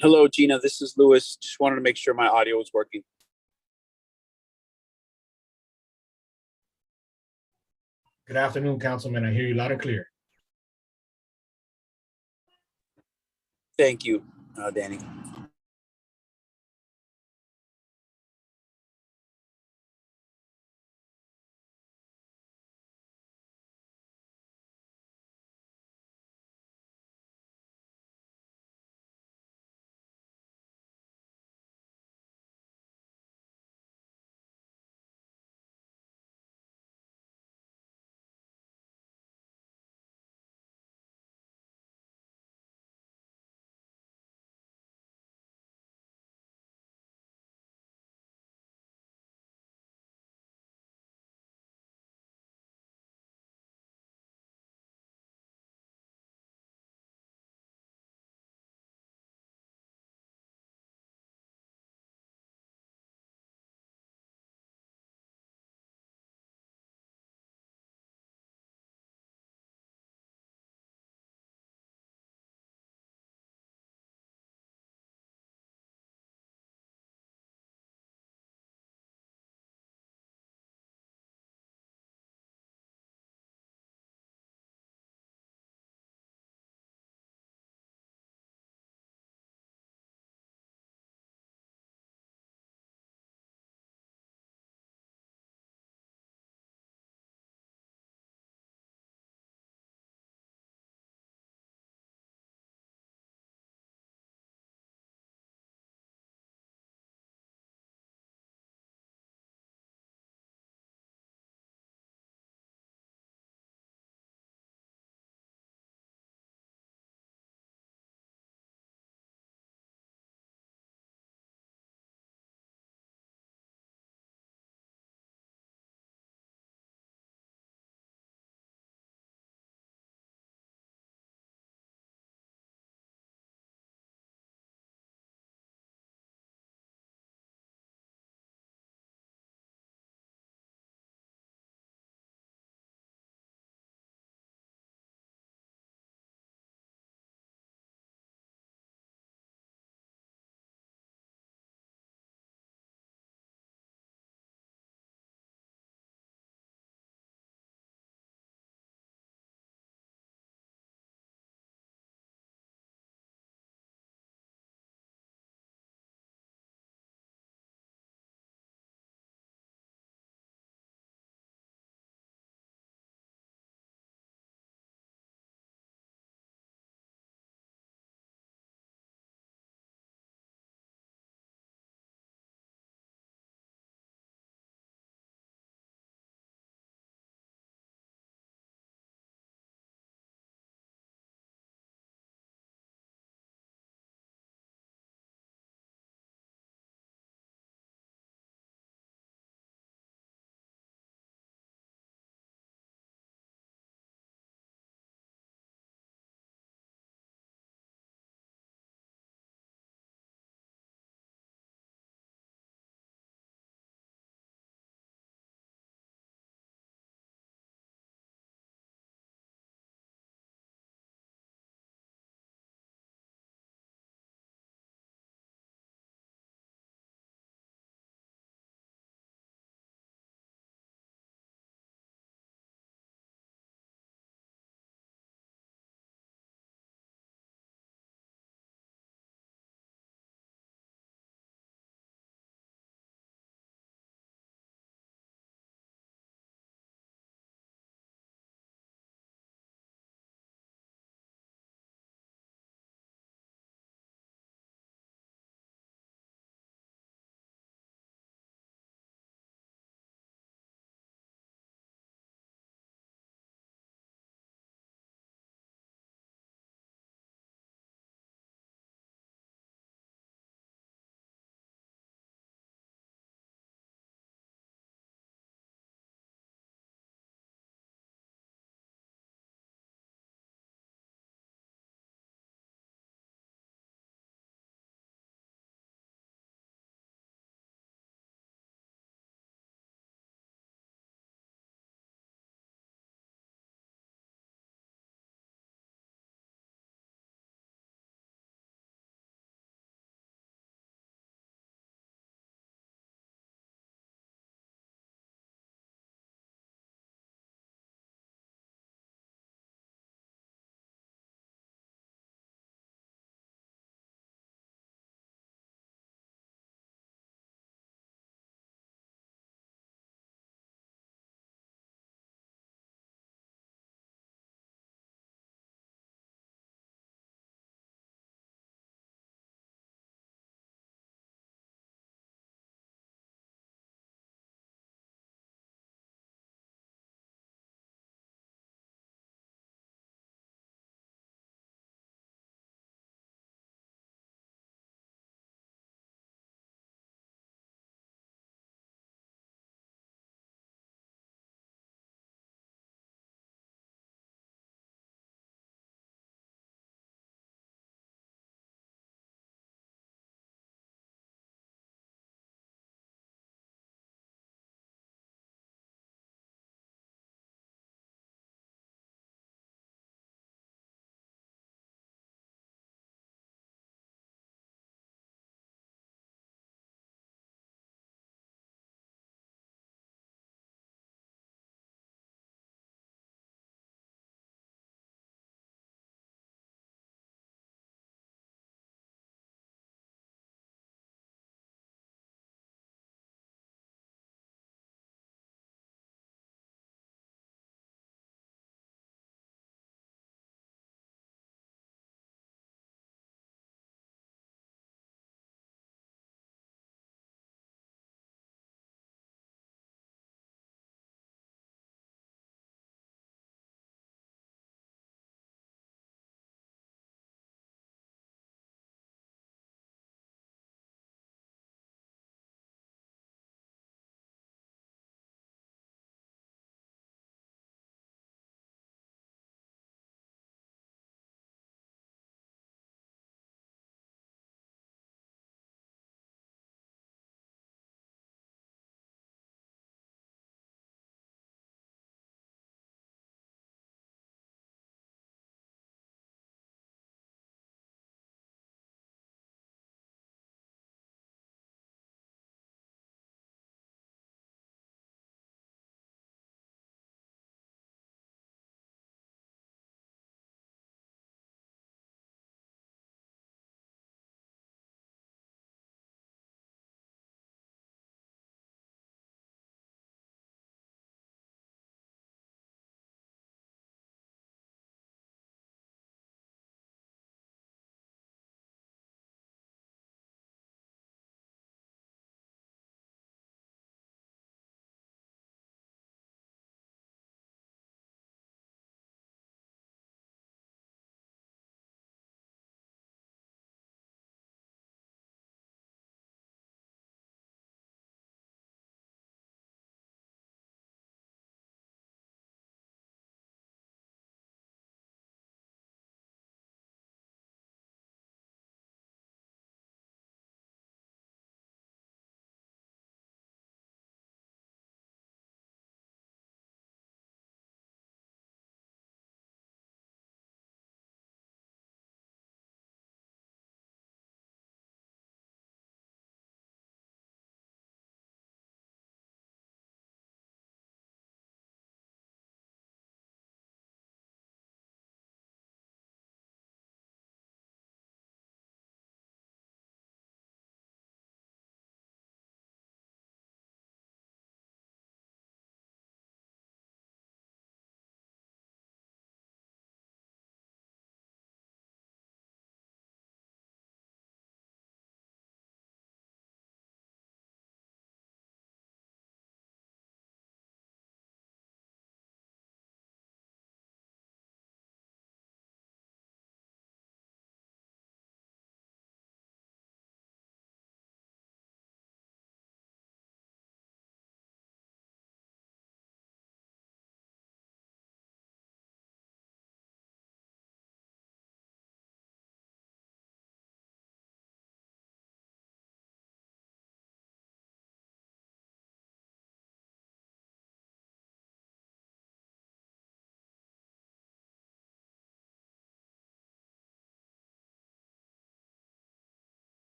Hello, Gina. This is Lewis. Just wanted to make sure my audio was working. Good afternoon, Councilman. I hear you loud and clear. Thank you, Danny.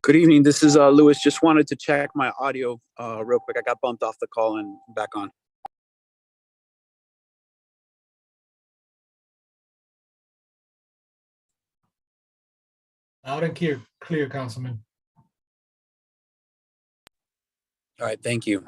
Good evening. This is Lewis. Just wanted to check my audio real quick. I got bumped off the call and back on. Loud and clear, Councilman. All right. Thank you.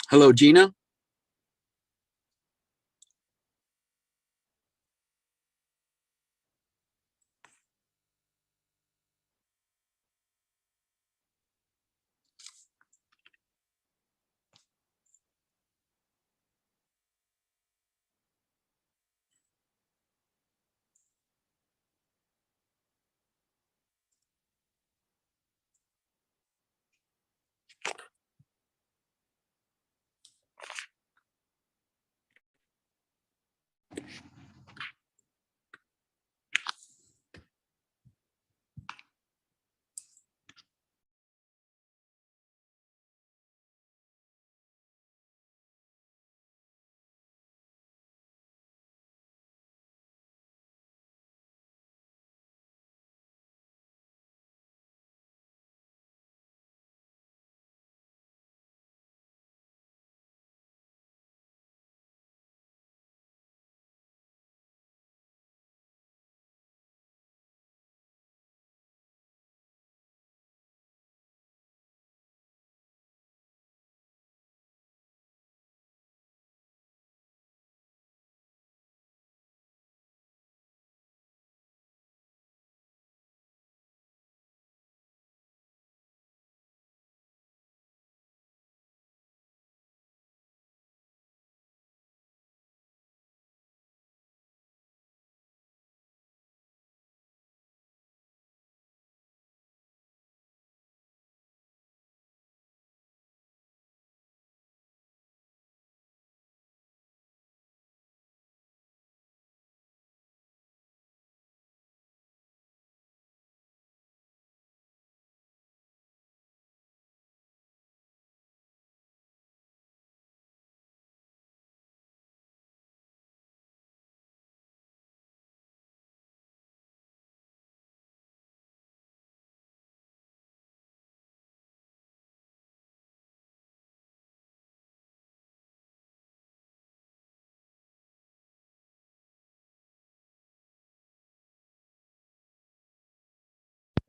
Hello, Gina.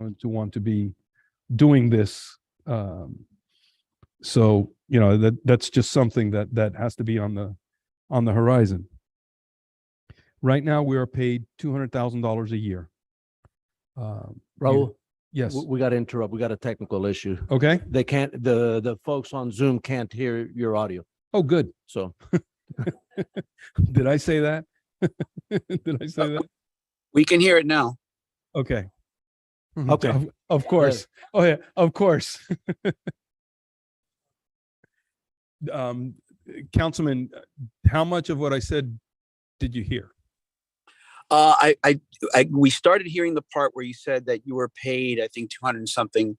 to want to be doing this. So, that's just something that has to be on the horizon. Right now, we are paid $200,000 a year. Raul, Yes. we got to interrupt. We got a technical issue. Okay. They can't, the folks on Zoom can't hear your audio. Oh, good. So Did I say that? Did I say that? We can hear it now. Okay. Okay. Of course. Oh yeah, of course. Councilman, how much of what I said did you hear? We started hearing the part where you said that you were paid, I think 200 and something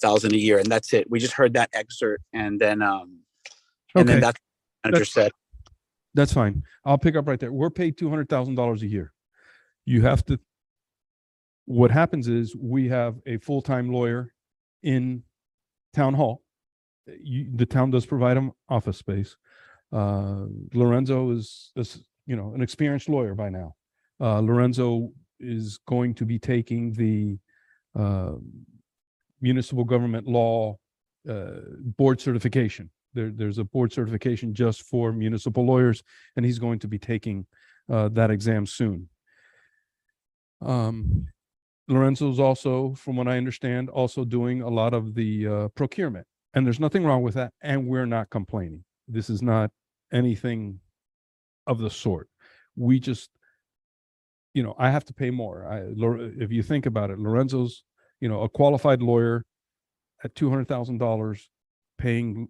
thousand a year, and that's it. We just heard that excerpt, and then that's what manager said. That's fine. I'll pick up right there. We're paid $200,000 a year. You have to. What happens is we have a full-time lawyer in town hall. The town does provide him office space. Lorenzo is an experienced lawyer by now. Lorenzo is going to be taking the municipal government law board certification. There's a board certification just for municipal lawyers, and he's going to be taking that exam soon. Lorenzo's also, from what I understand, also doing a lot of the procurement, and there's nothing wrong with that, and we're not complaining. This is not anything of the sort. We just, I have to pay more. If you think about it, Lorenzo's, a qualified lawyer at $200,000 paying,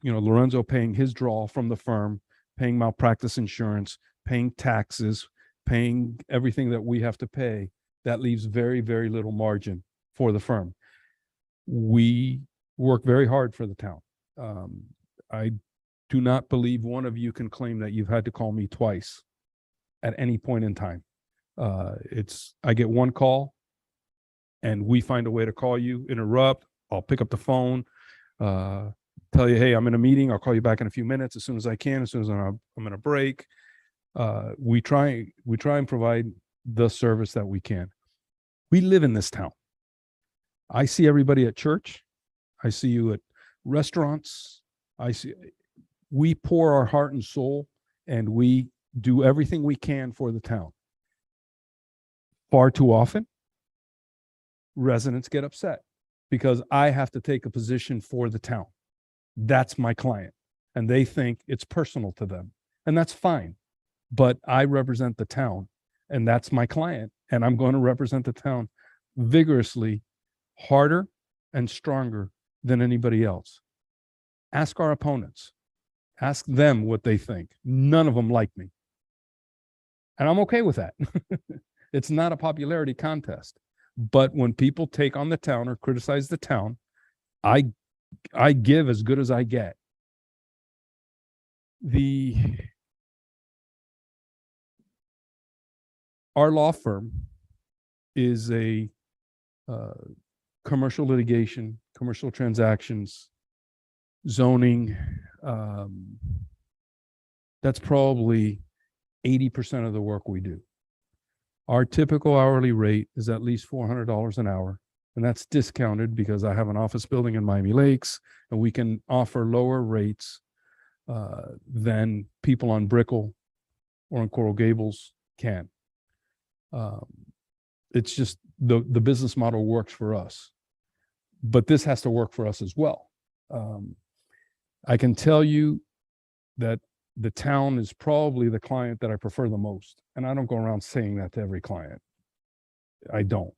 Lorenzo paying his draw from the firm, paying malpractice insurance, paying taxes, paying everything that we have to pay. That leaves very, very little margin for the firm. We work very hard for the town. I do not believe one of you can claim that you've had to call me twice at any point in time. I get one call and we find a way to call you, interrupt. I'll pick up the phone, tell you, hey, I'm in a meeting. I'll call you back in a few minutes as soon as I can, as soon as I'm in a break. We try and provide the service that we can. We live in this town. I see everybody at church. I see you at restaurants. We pour our heart and soul, and we do everything we can for the town. Far too often, residents get upset because I have to take a position for the town. That's my client, and they think it's personal to them, and that's fine. But I represent the town, and that's my client, and I'm going to represent the town vigorously, harder and stronger than anybody else. Ask our opponents. Ask them what they think. None of them like me. And I'm okay with that. It's not a popularity contest. But when people take on the town or criticize the town, I give as good as I get. Our law firm is a commercial litigation, commercial transactions, zoning. That's probably 80% of the work we do. Our typical hourly rate is at least $400 an hour, and that's discounted because I have an office building in Miami Lakes, and we can offer lower rates than people on Brickell or in Coral Gables can. It's just the business model works for us, but this has to work for us as well. I can tell you that the town is probably the client that I prefer the most. And I don't go around saying that to every client. I don't.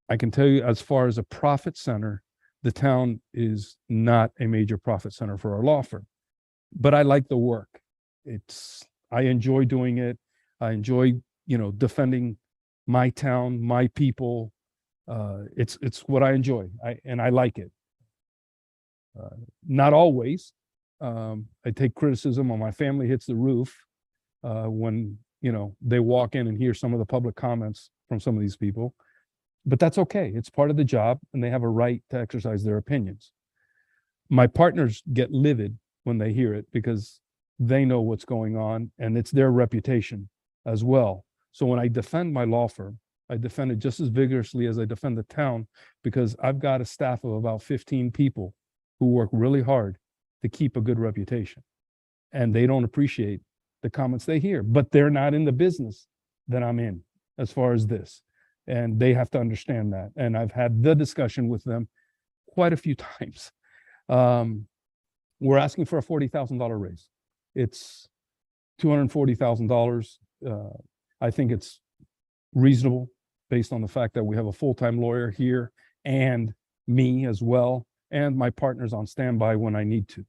I can tell you, as far as a profit center, the town is not a major profit center for our law firm. But I like the work. I enjoy doing it. I enjoy, defending my town, my people. It's what I enjoy. And I like it. Not always. I take criticism when my family hits the roof, when, they walk in and hear some of the public comments from some of these people, but that's okay. It's part of the job and they have a right to exercise their opinions. My partners get livid when they hear it because they know what's going on and it's their reputation as well. So when I defend my law firm, I defend it just as vigorously as I defend the town, because I've got a staff of about 15 people who work really hard to keep a good reputation. And they don't appreciate the comments they hear, but they're not in the business that I'm in as far as this. And they have to understand that. And I've had the discussion with them quite a few times. We're asking for a $40,000 raise. It's $240,000. I think it's reasonable based on the fact that we have a full-time lawyer here and me as well, and my partners on standby when I need to.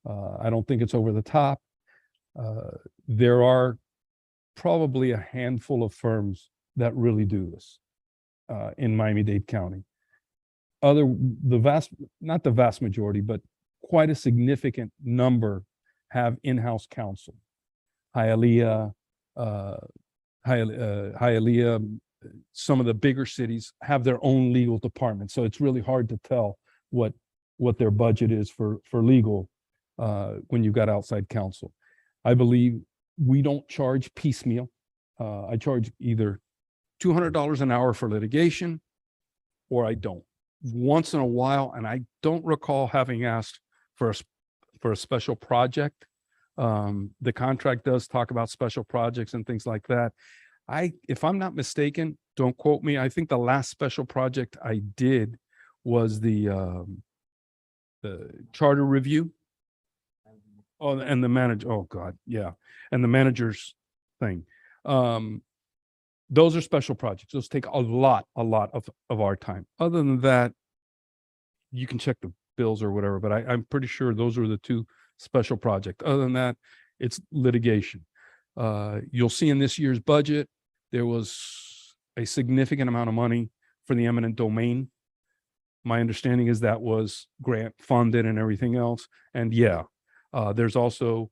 I don't think it's over the top. There are probably a handful of firms that really do this in Miami-Dade County. Not the vast majority, but quite a significant number have in-house counsel. Hialeah, some of the bigger cities have their own legal department. So it's really hard to tell what their budget is for legal when you've got outside counsel. I believe we don't charge piecemeal. I charge either $200 an hour for litigation, or I don't. Once in a while, and I don't recall having asked for a special project. The contract does talk about special projects and things like that. If I'm not mistaken, don't quote me, I think the last special project I did was the charter review. Oh, and the manager, oh God, yeah. And the manager's thing. Those are special projects. Those take a lot of our time. Other than that, you can check the bills or whatever, but I'm pretty sure those are the two special projects. Other than that, it's litigation. You'll see in this year's budget, there was a significant amount of money for the eminent domain. My understanding is that was grant funded and everything else. And yeah, there's also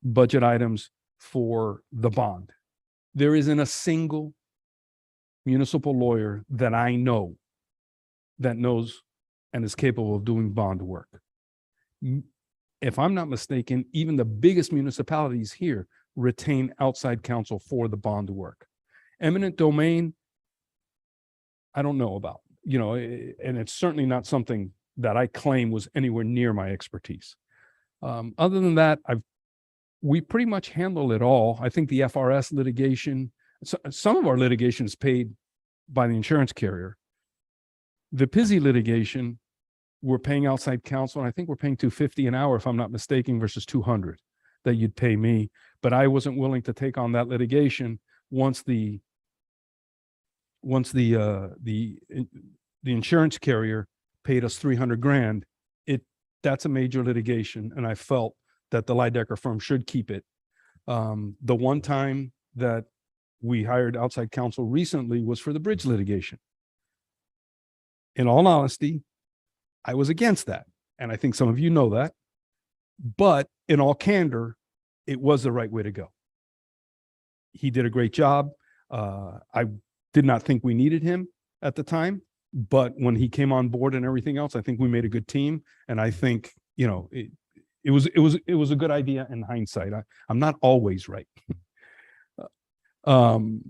budget items for the bond. There isn't a single municipal lawyer that I know that knows and is capable of doing bond work. If I'm not mistaken, even the biggest municipalities here retain outside counsel for the bond work. Eminent domain, I don't know about, and it's certainly not something that I claim was anywhere near my expertise. Other than that, we pretty much handle it all. I think the FRS litigation, some of our litigation is paid by the insurance carrier. The PISI litigation, we're paying outside counsel, and I think we're paying $250 an hour, if I'm not mistaken, versus $200 that you'd pay me. But I wasn't willing to take on that litigation once the insurance carrier paid us $300,000. That's a major litigation, and I felt that the Leidecker firm should keep it. The one time that we hired outside counsel recently was for the bridge litigation. In all honesty, I was against that. And I think some of you know that. But in all candor, it was the right way to go. He did a great job. I did not think we needed him at the time, but when he came on board and everything else, I think we made a good team. And I think, it was a good idea in hindsight. I'm not always right. And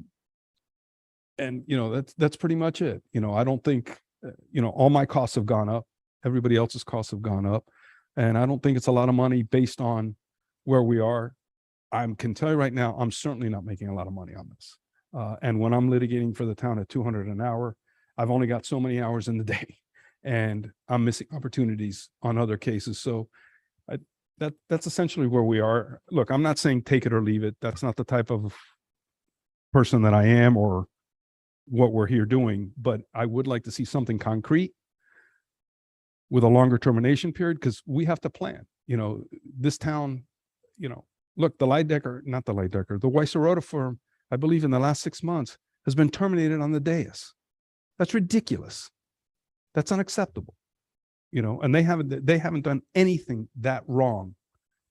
that's pretty much it. I don't think, all my costs have gone up. Everybody else's costs have gone up. And I don't think it's a lot of money based on where we are. I can tell you right now, I'm certainly not making a lot of money on this. And when I'm litigating for the town at $200 an hour, I've only got so many hours in the day, and I'm missing opportunities on other cases. So that's essentially where we are. Look, I'm not saying take it or leave it. That's not the type of person that I am or what we're here doing, but I would like to see something concrete with a longer termination period, because we have to plan. This town, look, the Weisserota firm, I believe in the last 6 months has been terminated on the dais. That's ridiculous. That's unacceptable. And they haven't done anything that wrong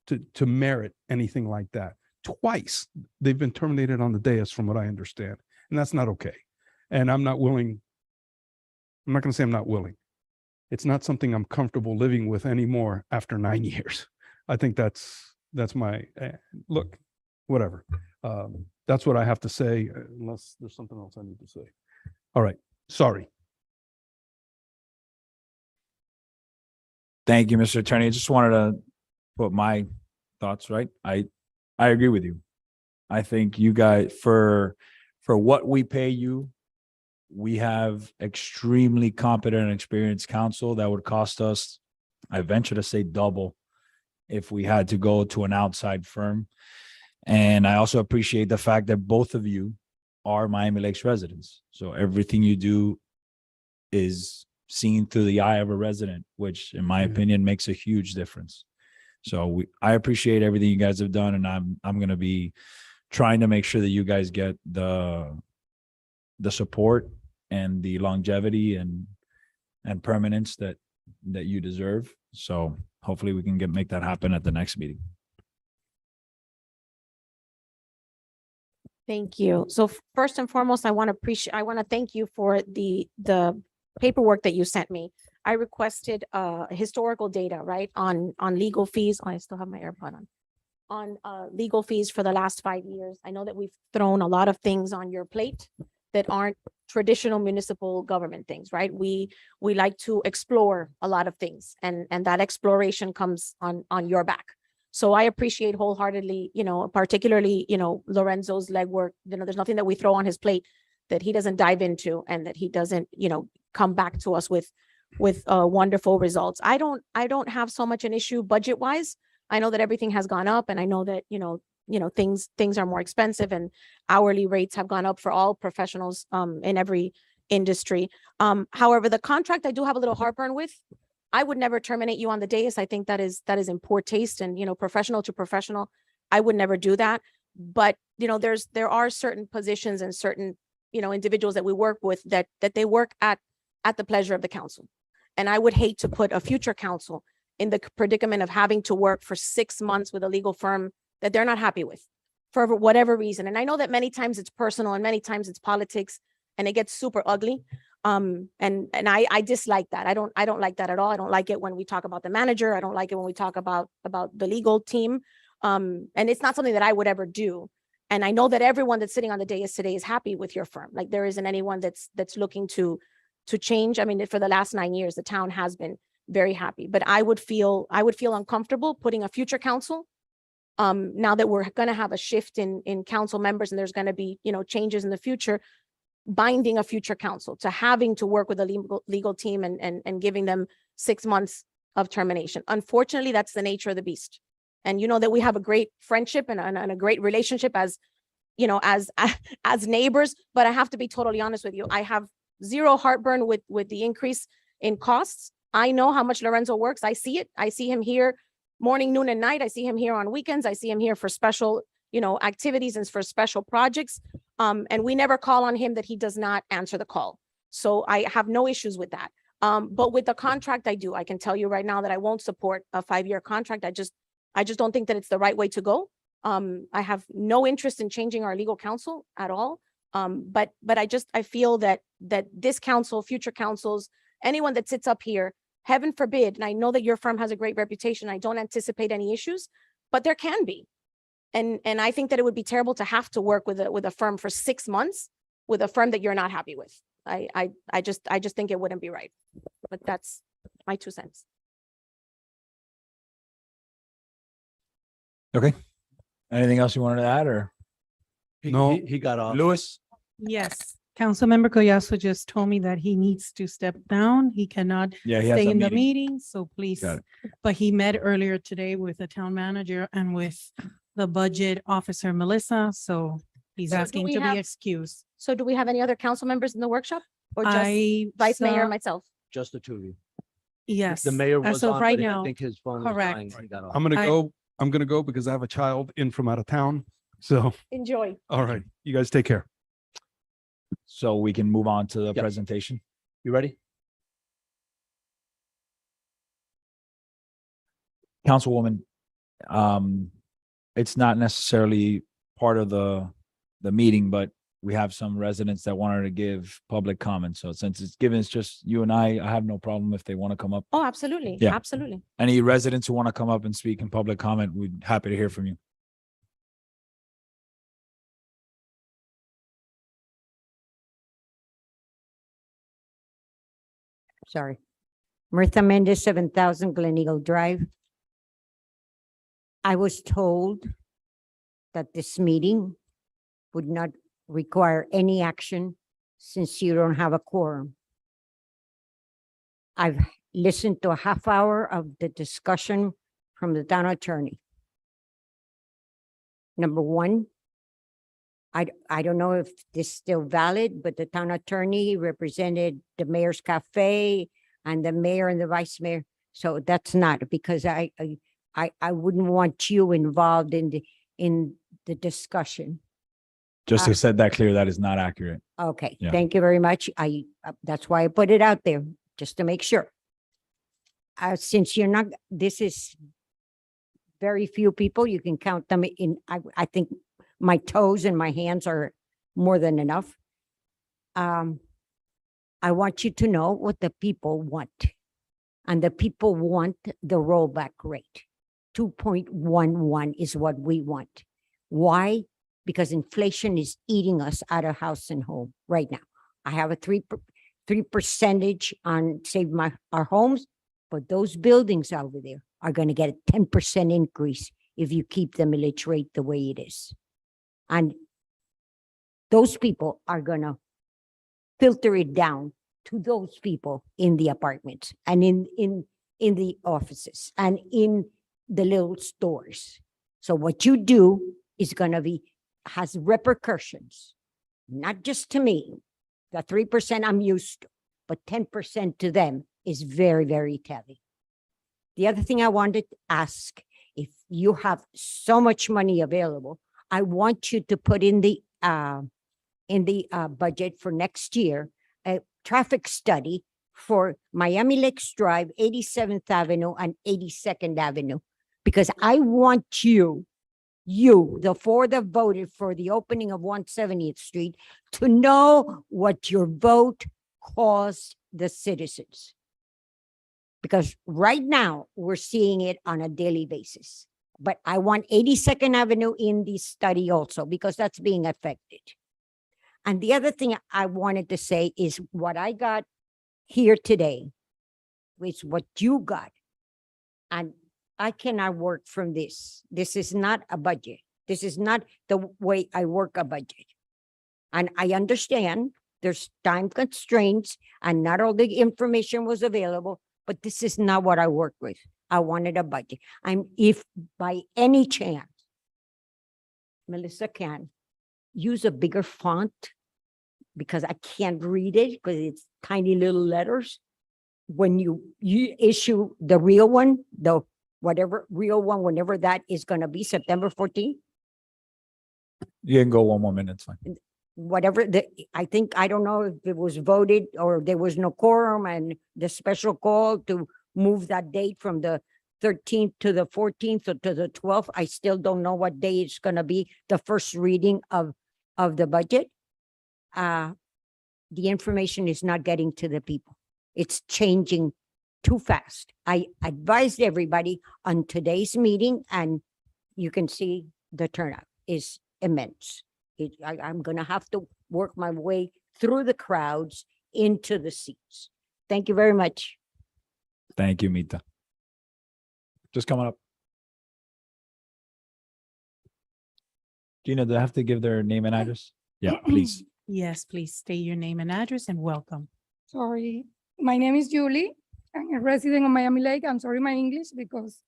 to merit anything like that. Twice they've been terminated on the dais, from what I understand, and that's not okay. And I'm not going to say I'm not willing. It's not something I'm comfortable living with anymore after 9 years. I think that's my look, whatever. That's what I have to say, unless there's something else I need to say. All right, sorry. Thank you, Mr. Attorney. I just wanted to put my thoughts right. I agree with you. I think you guys, for what we pay you, we have extremely competent and experienced counsel that would cost us, I venture to say, double if we had to go to an outside firm. And I also appreciate the fact that both of you are Miami Lakes residents. So everything you do is seen through the eye of a resident, which in my opinion makes a huge difference. So I appreciate everything you guys have done, and I'm going to be trying to make sure that you guys get the support and the longevity and permanence that you deserve. So hopefully we can make that happen at the next meeting. Thank you. So first and foremost, I want to thank you for the paperwork that you sent me. I requested historical data, right, on legal fees. Oh, I still have my AirPod on legal fees for the last 5 years. I know that we've thrown a lot of things on your plate that aren't traditional municipal government things, right? We like to explore a lot of things, and that exploration comes on your back. So I appreciate wholeheartedly, particularly, Lorenzo's legwork. There's nothing that we throw on his plate that he doesn't dive into, and that he doesn't, come back to us with wonderful results. I don't have so much an issue budget wise. I know that everything has gone up, and I know that, things are more expensive, and hourly rates have gone up for all professionals in every industry. However, the contract I do have a little heartburn with. I would never terminate you on the dais. I think that is in poor taste, and professional to professional, I would never do that. But there are certain positions and certain individuals that we work with that they work at the pleasure of the council, and I would hate to put a future council in the predicament of having to work for 6 months with a legal firm that they're not happy with for whatever reason. And I know that many times it's personal and many times it's politics, and it gets super ugly. And I dislike that. I don't like that at all. I don't like it when we talk about the manager. I don't like it when we talk about the legal team. And it's not something that I would ever do. And I know that everyone that's sitting on the dais today is happy with your firm. Like, there isn't anyone that's looking to change. I mean, for the last 9 years, the town has been very happy, but I would feel uncomfortable putting a future council. Now that we're going to have a shift in council members, and there's going to be, changes in the future, binding a future council to having to work with a legal team and giving them 6 months of termination. Unfortunately, that's the nature of the beast. And that we have a great friendship and a great relationship as neighbors, but I have to be totally honest with you. I have zero heartburn with the increase in costs. I know how much Lorenzo works. I see it. I see him here morning, noon, and night. I see him here on weekends. I see him here for special activities and for special projects. And we never call on him that he does not answer the call. So I have no issues with that. But with the contract, I can tell you right now that I won't support a 5-year contract. I just don't think that it's the right way to go. I have no interest in changing our legal counsel at all. But I feel that this council, future councils, anyone that sits up here, heaven forbid, and I know that your firm has a great reputation. I don't anticipate any issues, but there can be. And I think that it would be terrible to have to work with a firm for 6 months with a firm that you're not happy with. I just think it wouldn't be right. But that's my 2 cents. Okay. Anything else you wanted to add, or No. He got off. Louis? Yes, Councilmember Collazo just told me that he needs to step down. He cannot Yeah, he has stay a in the meeting. meeting, so please. Got it. But he met earlier today with the town manager and with the budget officer, Melissa, so he's So do asking we to be have- excused. So do we have any other council members in the workshop, or just I vice mayor saw- and myself? Just the two of you. Yes. The mayor was As of on, right but I now, think his phone was correct. dying. He got off. I'm gonna I- go. I'm gonna go because I have a child in from out of town. So, Enjoy. all right, you guys take care. So we can move on to the Yep. presentation. You ready? Councilwoman, it's not necessarily part of the meeting, but we have some residents that wanted to give public comment. So since it's just you and I have no problem if they want to come up. Oh, absolutely. Yeah. Absolutely. Any residents who want to come up and speak in public comment, we'd happy to hear from you. sorry. Martha Mendez, 7,000 Glen Eagle Drive. I was told that this meeting would not require any action since you don't have a quorum. I've listened to a half hour of the discussion from the town attorney. Number one, I don't know if this is still valid, but the town attorney represented the mayor's cafe and the mayor and the vice mayor. So that's not, because I wouldn't want you involved in the discussion. Just to set that clear, that is not accurate. Okay, Yeah. thank you very much. That's why I put it out there, just to make sure. Since you're not, this is very few people, you can count them in, I think my toes and my hands are more than enough. I want you to know what the people want. And the people want the rollback rate. 2.11 is what we want. Why? Because inflation is eating us out of house and home right now. I have a 3% on save our homes, but those buildings over there are going to get a 10% increase if you keep the millage rate the way it is. And those people are going to filter it down to those people in the apartments and in the offices and in the little stores. So what you do is going to has repercussions, not just to me. The 3% I'm used to, but 10% to them is very, very telling. The other thing I wanted to ask, if you have so much money available, I want you to put in the budget for next year, a traffic study for Miami Lakes Drive, 87th Avenue and 82nd Avenue, because I want you, the four that voted for the opening of 170th Street, to know what your vote cost the citizens. Because right now we're seeing it on a daily basis. But I want 82nd Avenue in the study also, because that's being affected. And the other thing I wanted to say is what I got here today is what you got. And I cannot work from this. This is not a budget. This is not the way I work a budget. And I understand there's time constraints and not all the information was available, but this is not what I work with. I wanted a budget. If by any chance, Melissa can use a bigger font because I can't read it because it's tiny little letters. When you issue the real one, the whatever real one, whenever that is going to be, September 14th, You can go one more minute, it's fine. whatever I think, I don't know if it was voted or there was no quorum and the special call to move that date from the 13th to the 14th or to the 12th. I still don't know what day it's going to be, the first reading of the budget. The information is not getting to the people. It's changing too fast. I advised everybody on today's meeting, and you can see the turnout is immense. I'm going to have to work my way through the crowds into the seats. Thank you very much. Thank you, Mita. Just coming up. Gina, do I have to give their name and address? Yeah, please. Yes, please state your name and address and welcome. Sorry, my name is Julie. I'm a resident of Miami Lake. I'm sorry, my English, because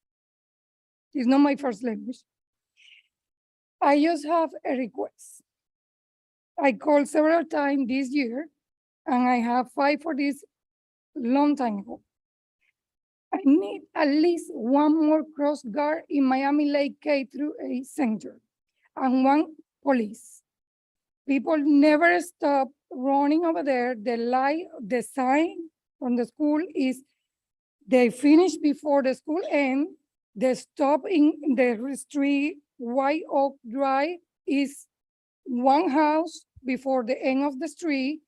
it's not my first language. I just have a request. I called several times this year, and I have filed for this long time ago. I need at least one more cross guard in Miami Lake K-8 Center and one police. People never stop running over there. The sign from the school is they finish before the school ends. They stop in the street. White Oak Drive is one house before the end of the street.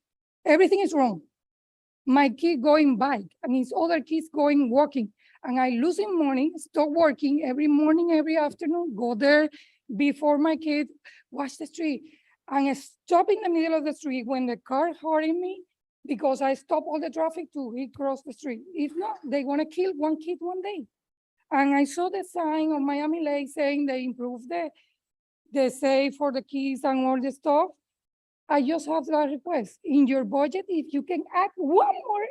Everything is wrong. My kid going bike and his other kids going walking. And I losing money, stop working every morning, every afternoon, go there before my kid watch the street. And I stop in the middle of the street when the car hurting me because I stop all the traffic to cross the street. If not, they want to kill one kid one day. And I saw the sign on Miami Lake saying they improved the safe for the kids and all the stuff. I just have that request in your budget, if you can add one more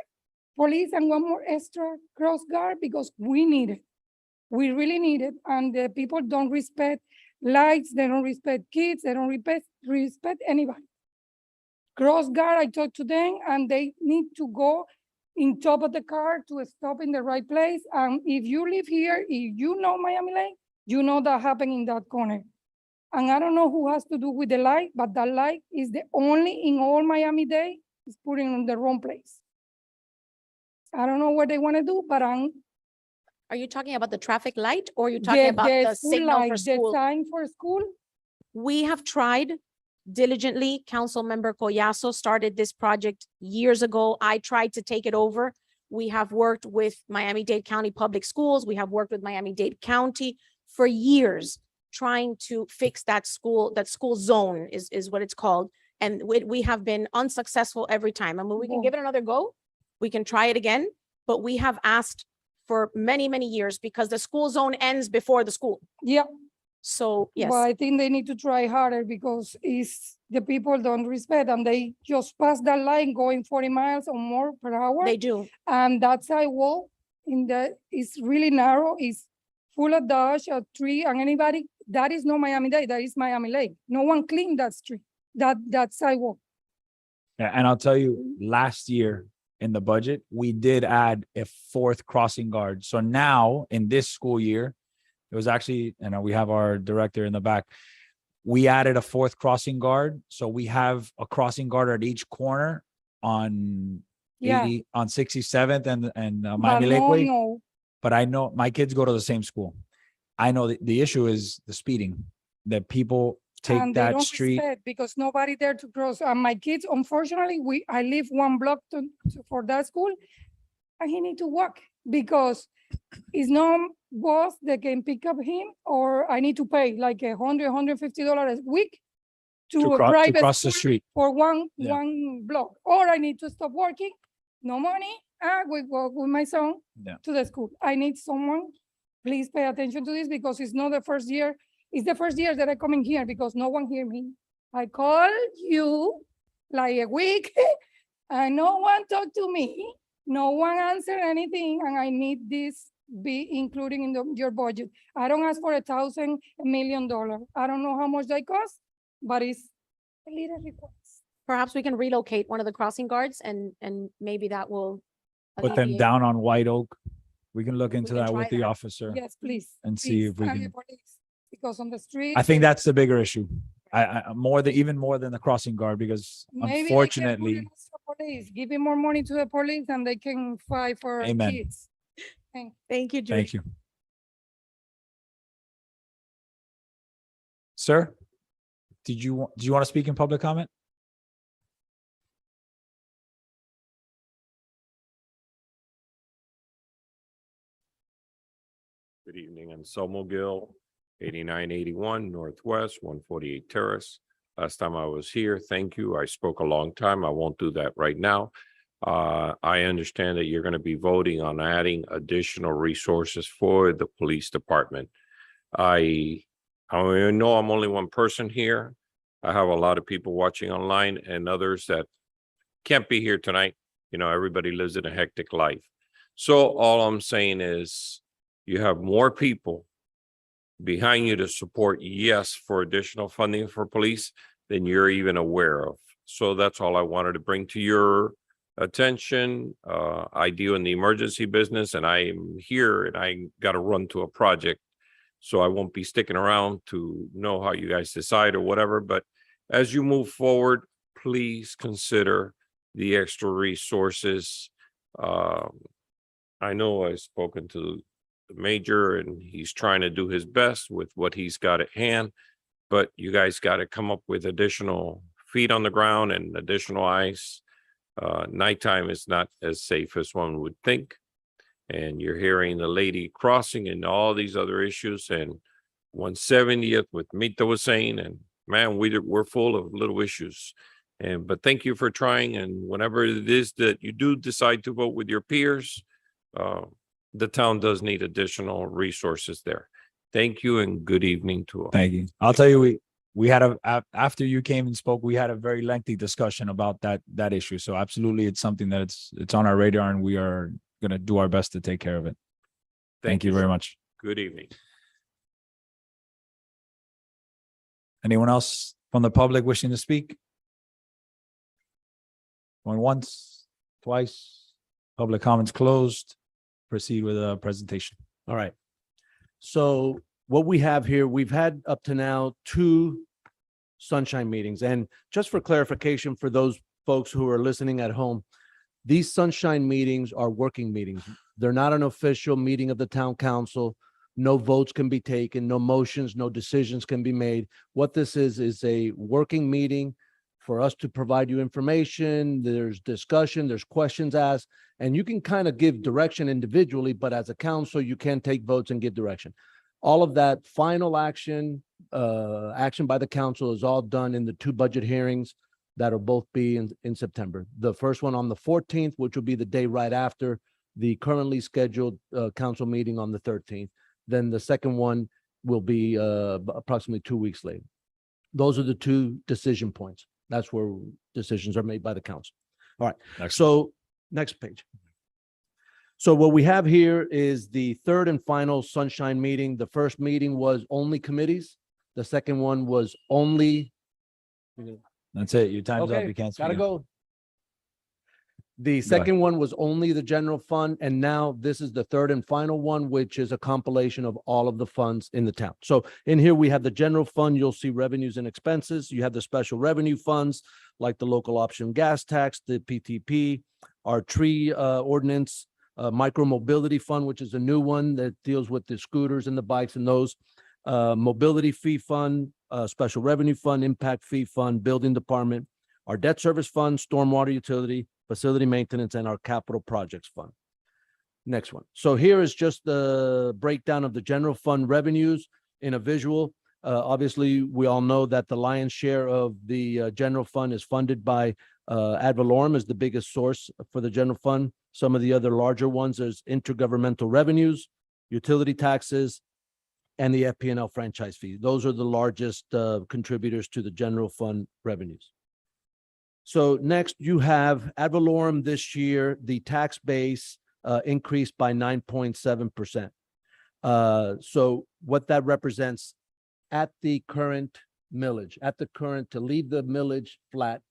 police and one more extra cross guard, because we need it. We really need it. And the people don't respect lights, they don't respect kids, they don't respect anybody. Cross guard, I talked to them and they need to go in top of the car to stop in the right place. And if you live here, if you know Miami Lake, you know that happened in that corner. And I don't know who has to do with the light, but that light is the only in all Miami-Dade is putting in the wrong place. I don't know what they want to do, but Are you talking about the traffic light or are you talking about the school signal for light, the school? sign for school. We have tried diligently. Councilmember Collazo started this project years ago. I tried to take it over. We have worked with Miami-Dade County Public Schools. We have worked with Miami-Dade County for years, trying to fix that school zone is what it's called. And we have been unsuccessful every time. I mean, we can give it another go. We can try it again, but we have asked for many, many years because the school zone ends before the school. Yeah, So yes, but I think they need to try harder because it's the people don't respect and they just pass that line going 40 miles or more per hour. they do. And that sidewalk is really narrow, it's full of dust, a tree, and anybody, that is not Miami-Dade, that is Miami Lake. No one cleaned that street, that sidewalk. Yeah, and I'll tell you, last year in the budget, we did add a 4th crossing guard. So now in this school year, it was actually, we have our director in the back. We added a 4th crossing guard. So we have a crossing guard at each corner on 67th and Miami Lakeway. No. But I know my kids go to the same school. I know the issue is the speeding, that people take And they that don't street. respect because nobody there to cross. And my kids, unfortunately, I live 1 block for that school, and he need to walk because it's no boss that can pick up him, or I need to pay like $100, $150 a week to a to private cross the school street. for one Yeah. block, or I need to stop working, no money, we walk with my son Yeah. to the school. I need someone, please pay attention to this because it's not the first year. It's the first year that I come in here because no one hear me. I call you like a week and no one talk to me. No one answer anything, and I need this be including in your budget. I don't ask for $1,000, $1 million. I don't know how much they cost, but it's a little request. Perhaps we can relocate one of the crossing guards and maybe that will Put them alleviate- down on White Oak. We can look into can that try with the that. officer. Yes, please. And see please, if we and the can- police, because on the street. I think that's the bigger issue. Even more than the crossing guard, because maybe they can put unfortunately, an extra police, giving more money to the police and they can fight for Amen. kids. Thank you, Julie. thank you. Sir, do you want to speak in public comment? Good evening. I'm Selmo Gill, 8981 Northwest, 148 Terrace. Last time I was here, thank you. I spoke a long time. I won't do that right now. I understand that you're going to be voting on adding additional resources for the police department. I know I'm only one person here. I have a lot of people watching online and others that can't be here tonight. You know, everybody lives in a hectic life. So all I'm saying is you have more people behind you to support, yes, for additional funding for police than you're even aware of. So that's all I wanted to bring to your attention. I deal in the emergency business and I'm here and I got to run to a project. So I won't be sticking around to know how you guys decide or whatever. But as you move forward, please consider the extra resources. I know I've spoken to the major and he's trying to do his best with what he's got at hand, but you guys got to come up with additional feet on the ground and additional eyes. Nighttime is not as safe as one would think. And you're hearing the lady crossing and all these other issues, and 170th with Mita was saying, and man, we're full of little issues. But thank you for trying, and whenever it is that you do decide to vote with your peers, the town does need additional resources there. Thank you and good evening to all. Thank you. I'll tell you, we had after you came and spoke, we had a very lengthy discussion about that issue. So absolutely, it's something that it's on our radar, and we are going to do our best to take care of it. Thank you very much. Good evening. Anyone else from the public wishing to speak? Going once, twice, public comments closed. Proceed with a presentation. All right. So what we have here, we've had up to now 2 sunshine meetings. And just for clarification for those folks who are listening at home, these sunshine meetings are working meetings. They're not an official meeting of the town council. No votes can be taken, no motions, no decisions can be made. What this is a working meeting for us to provide you information. There's discussion, there's questions asked, and you can kind of give direction individually, but as a council, you can take votes and give direction. All of that final action by the council is all done in the 2 budget hearings that'll both be in September. The first one on the 14th, which will be the day right after the currently scheduled council meeting on the 13th. Then the second one will be approximately 2 weeks later. Those are the 2 decision points. That's where decisions are made by the council. All right. Excellent. So next page. So what we have here is the 3rd and final sunshine meeting. The first meeting was only committees. The second one was only. That's it. Your time's up. Okay, You can't speak. gotta go. The second one was only the general fund, and now this is the 3rd and final one, which is a compilation of all of the funds in the town. So in here, we have the general fund. You'll see revenues and expenses. You have the special revenue funds, like the local option gas tax, the PTP, our tree ordinance, micro mobility fund, which is a new one that deals with the scooters and the bikes and those, mobility fee fund, special revenue fund, impact fee fund, building department, our debt service fund, stormwater utility, facility maintenance, and our capital projects fund. Next one. So here is just the breakdown of the general fund revenues in a visual. Obviously, we all know that the lion's share of the general fund is funded by ad valorem is the biggest source for the general fund. Some of the other larger ones is intergovernmental revenues, utility taxes, and the Fpl franchise fee. Those are the largest contributors to the general fund revenues. So next you have ad valorem this year, the tax base increased by 9.7%. So what that represents at the current millage, to leave the millage flat,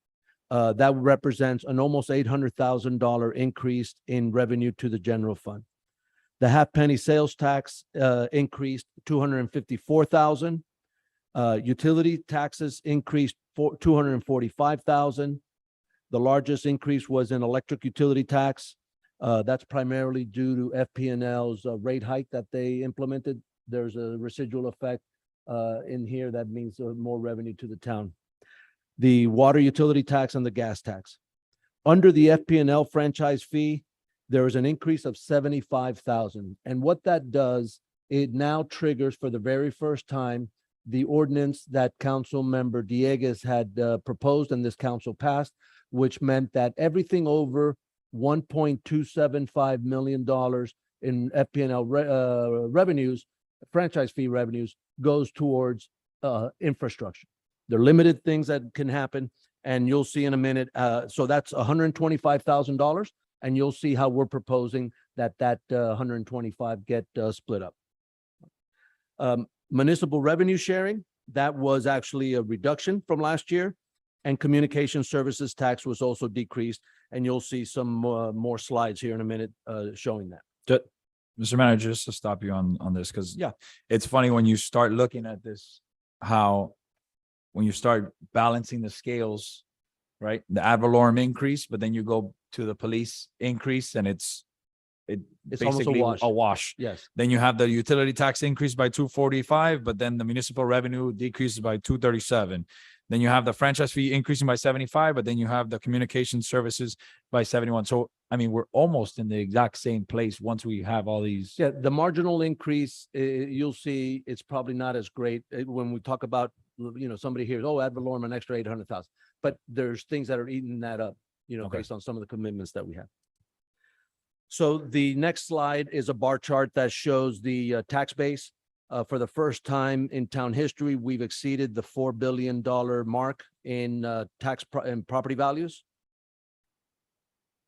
that represents an almost $800,000 increase in revenue to the general fund. The half penny sales tax increased $254,000. Utility taxes increased $245,000. The largest increase was in electric utility tax. That's primarily due to FP&L's rate hike that they implemented. There's a residual effect in here that means more revenue to the town. The water utility tax and the gas tax. Under the Fpl franchise fee, there is an increase of $75,000. And what that does, it now triggers for the very first time the ordinance that Council Member Dieguez had proposed and this council passed, which meant that everything over $1.275 million in Fpl revenues, franchise fee revenues, goes towards infrastructure. There are limited things that can happen, and you'll see in a minute. So that's $125,000, and you'll see how we're proposing that 125 get split up. Municipal revenue sharing, that was actually a reduction from last year. And communication services tax was also decreased, and you'll see some more slides here in a minute showing that. Mr. Manager, just to stop you on this, because it's funny when you start looking at this, how when you start balancing the scales, right? The ad valorem increase, but then you go to the police increase, and it's almost basically a wash. Yes. Then you have the utility tax increase by 245, but then the municipal revenue decreases by 237. Then you have the franchise fee increasing by 75, but then you have the communication services by 71. So, I mean, we're almost in the exact same place once we have all these. Yeah, the marginal increase, you'll see it's probably not as great when we talk about somebody hears, oh, ad valorem, an extra 800,000. But there's things that are eating that up, Okay. based on some of the commitments that we have. So the next slide is a bar chart that shows the tax base. For the first time in town history, we've exceeded the $4 billion mark in and property values.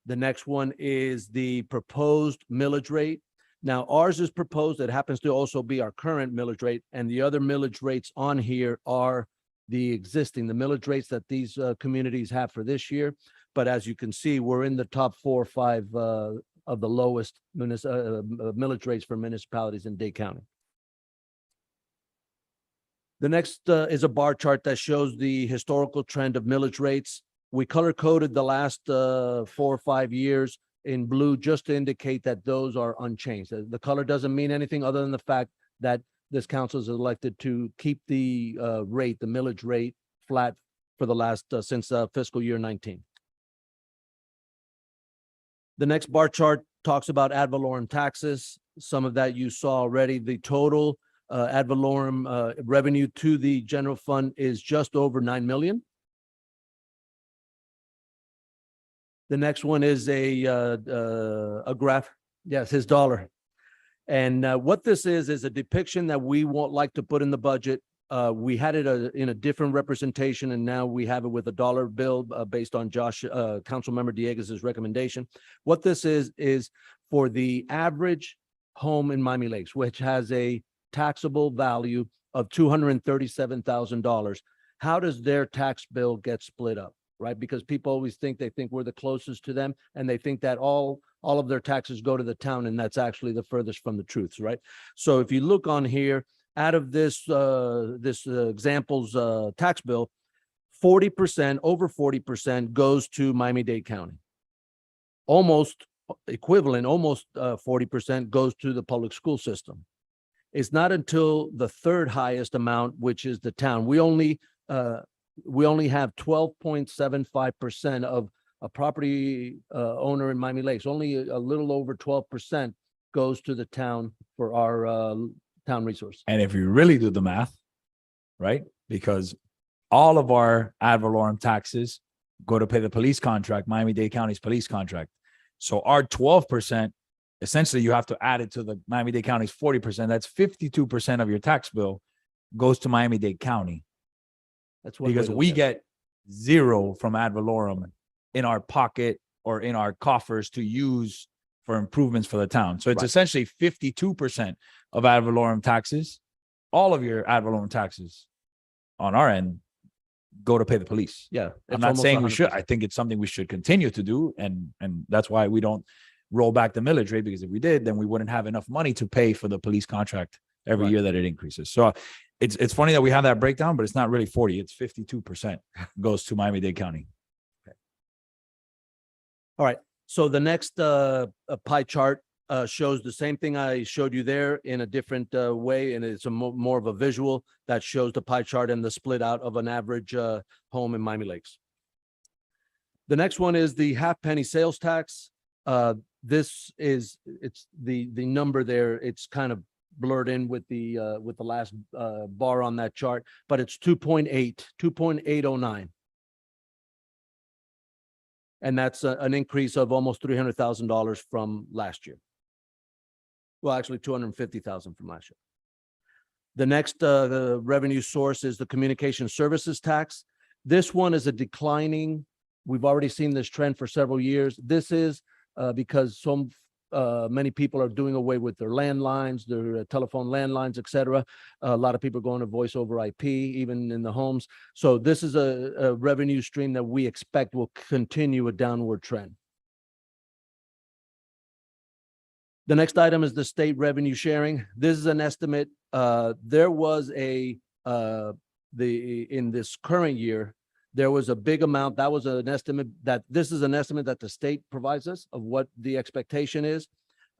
The next one is the proposed millage rate. Now, ours is proposed. It happens to also be our current millage rate, and the other millage rates on here are the millage rates that these communities have for this year. But as you can see, we're in the top 4 or 5 of the lowest millage rates for municipalities in Dade County. The next is a bar chart that shows the historical trend of millage rates. We color coded the last 4 or 5 years in blue just to indicate that those are unchanged. The color doesn't mean anything other than the fact that this council is elected to keep the millage rate flat for the last since fiscal year 19. The next bar chart talks about ad valorem taxes. Some of that you saw already. The total ad valorem revenue to the general fund is just over 9 million. The next one is a graph. Yes, his dollar. And what this is a depiction that we won't like to put in the budget. We had it in a different representation, and now we have it with a dollar bill based on Councilmember Diegues's recommendation. What this is for the average home in Miami Lakes, which has a taxable value of $237,000. How does their tax bill get split up? Right? Because people always think we're the closest to them, and they think that all of their taxes go to the town, and that's actually the furthest from the truth, right? So if you look on here, out of this example's tax bill, 40%, over 40% goes to Miami-Dade County. Almost equivalent, almost 40% goes to the public school system. It's not until the third highest amount, which is the town. We only have 12.75% of a property owner in Miami Lakes. Only a little over 12% goes to the town for our town resource. And if you really do the math, right? Because all of our ad valorem taxes go to pay the police contract, Miami-Dade County's police contract. So our 12%, essentially you have to add it to the Miami-Dade County's 40%. That's 52% of your tax bill goes to Miami-Dade County. That's one way Because to we look at it. get zero from ad valorem in our pocket or in our coffers to use for improvements for the town. So it's Right. essentially 52% of ad valorem taxes. All of your ad valorem taxes on our end go to pay the police. Yeah. I'm it's not almost saying we should. 100%. I think it's something we should continue to do. And that's why we don't roll back the millage rate, because if we did, then we wouldn't have enough money to pay for the police contract every Right. year that it increases. So it's funny that we have that breakdown, but it's not really 40. It's 52% goes to Miami-Dade County. So the next pie chart shows the same thing I showed you there in a different way, and it's a more of a visual that shows the pie chart and the split out of an average home in Miami Lakes. The next one is the half penny sales tax. It's the number there. It's kind of blurred in with the last bar on that chart, but it's 2.809. And that's an increase of almost $300,000 from last year. Well, actually $250,000 from last year. The next the revenue source is the communication services tax. This one is a declining. We've already seen this trend for several years. This is because many people are doing away with their landlines, their telephone landlines, et cetera. A lot of people are going to voice over IP, even in the homes. So this is a revenue stream that we expect will continue a downward trend. The next item is the state revenue sharing. This is an estimate. There was in this current year, there was a big amount. That was an estimate this is an estimate that the state provides us of what the expectation is.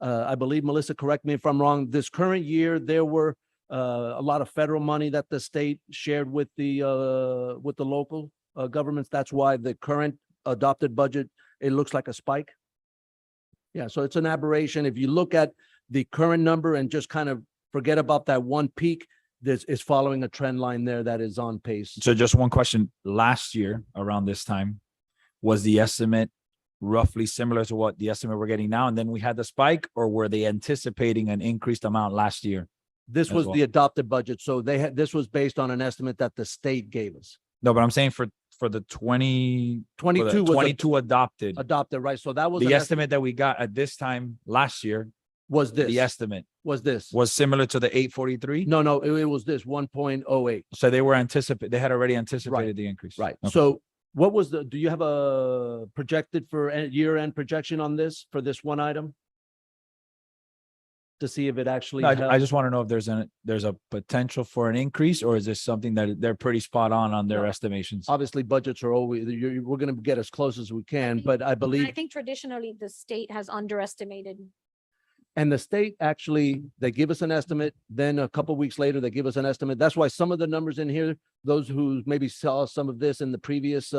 I believe, Melissa, correct me if I'm wrong. This current year, there were a lot of federal money that the state shared with the local governments. That's why the current adopted budget, it looks like a spike. Yeah, so it's an aberration. If you look at the current number and just kind of forget about that one peak, this is following a trend line there that is on pace. So just one question. Last year, around this time, was the estimate roughly similar to what the estimate we're getting now? And then we had the spike, or were they anticipating an increased amount last year? This as was well. the adopted budget. So they had, this was based on an estimate that the state gave us. No, but I'm saying for the 22 was 22 adopted, adopted, right? So that was the an estimate that we got at this time last year, was the this, estimate was this. was similar to the 843. No, it was this 1.08. So they had already anticipated the increase. Right. Okay. So what was do you have a projected for year-end projection on this, for this one item? To see if it actually. No, I held? just want to know if there's a potential for an increase, or is this something that they're pretty spot on their No. estimations? Obviously, budgets are always, we're going to get as close as we can, but I I believe, think traditionally the state has underestimated. and the state actually, they give us an estimate, then a couple weeks later, they give us an estimate. That's why some of the numbers in here, those who maybe saw some of this in the previous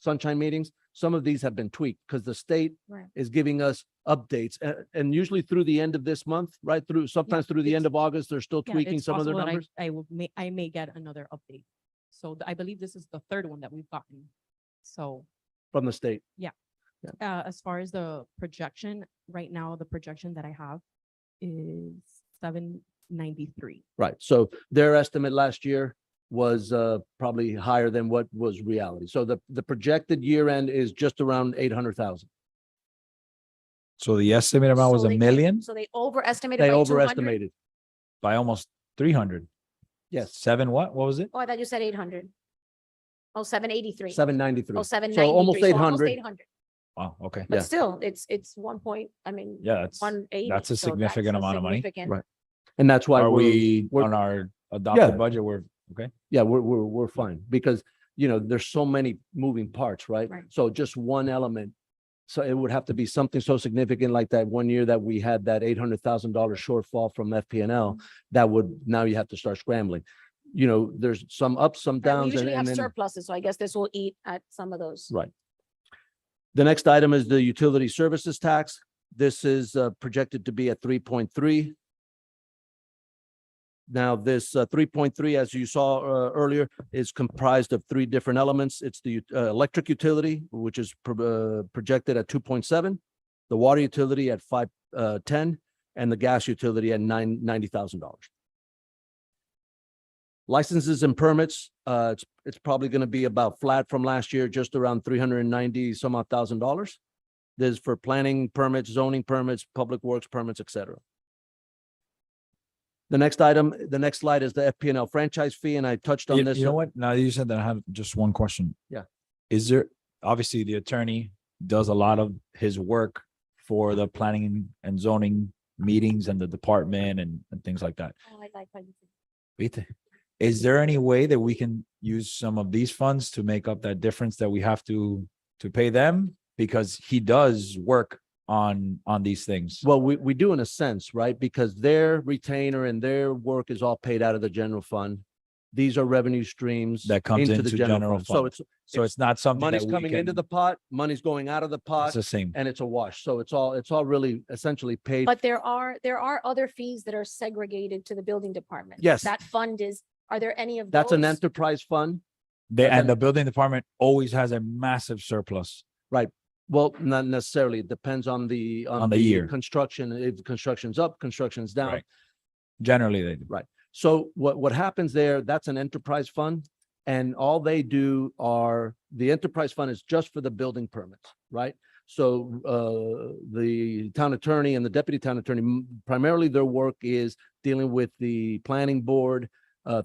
sunshine meetings, some of these have been tweaked because the state Right. is giving us updates and usually through the end of this month, right? Sometimes through the end of August, they're still Yeah, tweaking it's some of their possible that numbers I may get another update. So I believe this is the third one that we've gotten. So from the state. as far as the projection, right now, the projection that I have is 793. Right. So their estimate last year was probably higher than what was reality. So the projected year end is just around 800,000. So the estimate amount was So a they- million So they overestimated They by 200? overestimated. by almost 300. Yes, Seven, what was it? Oh, I thought you said 800. Oh, 783. 793. Oh, 793. So almost 800. 800. Wow, okay. Yeah. But still, it's 1 point, I mean, Yeah, that's 180. that's a so significant a amount of money. significant- Right. And that's why Are we we're on our Yeah. adopted budget? We're okay. yeah, we're fine because, there's so many moving parts, right? Right. So just one element. So it would have to be something so significant like that one year that we had that $800,000 shortfall from FPNL, that would, now you have to start scrambling. There's some ups, some And we downs. usually have then. surpluses, so I guess this will eat at some of those. Right. The next item is the utility services tax. This is projected to be at 3.3. Now, this 3.3, as you saw earlier, is comprised of three different elements. It's the electric utility, which is projected at 2.7, the water utility at 510, and the gas utility at $90,000. Licenses and permits, it's probably going to be about flat from last year, just around 390 some odd $1,000. This is for planning permits, zoning permits, public works permits, et cetera. The next slide is the FPL franchise fee, and I touched on You, this. you know what? Now that you said that, I have just one question. Yeah. Is there, obviously the attorney does a lot of his work for the planning and zoning meetings and the department and things like that. Oh, I like how you think. Vite. Is there any way that we can use some of these funds to make up that difference that we have to pay them? Because he does work on these things. Well, we do in a sense, right? Because their retainer and their work is all paid out of the general fund. These are revenue streams That comes the into general So fund. So it's not something money's that we coming into can, the pot, money's going out of the pot, it's the same. and it's a wash. So it's all really essentially paid. But there are other fees that are segregated to the building department. Yes. That fund is, are there any of those? That's an enterprise fund. And the building department always has a massive surplus. Well, not necessarily. It depends on the year. construction. If construction's up, construction's down. Right. Generally, they do. So what happens there, that's an enterprise fund. And all they do the enterprise fund is just for the building permits, right? So the town attorney and the deputy town attorney, primarily their work is dealing with the planning board,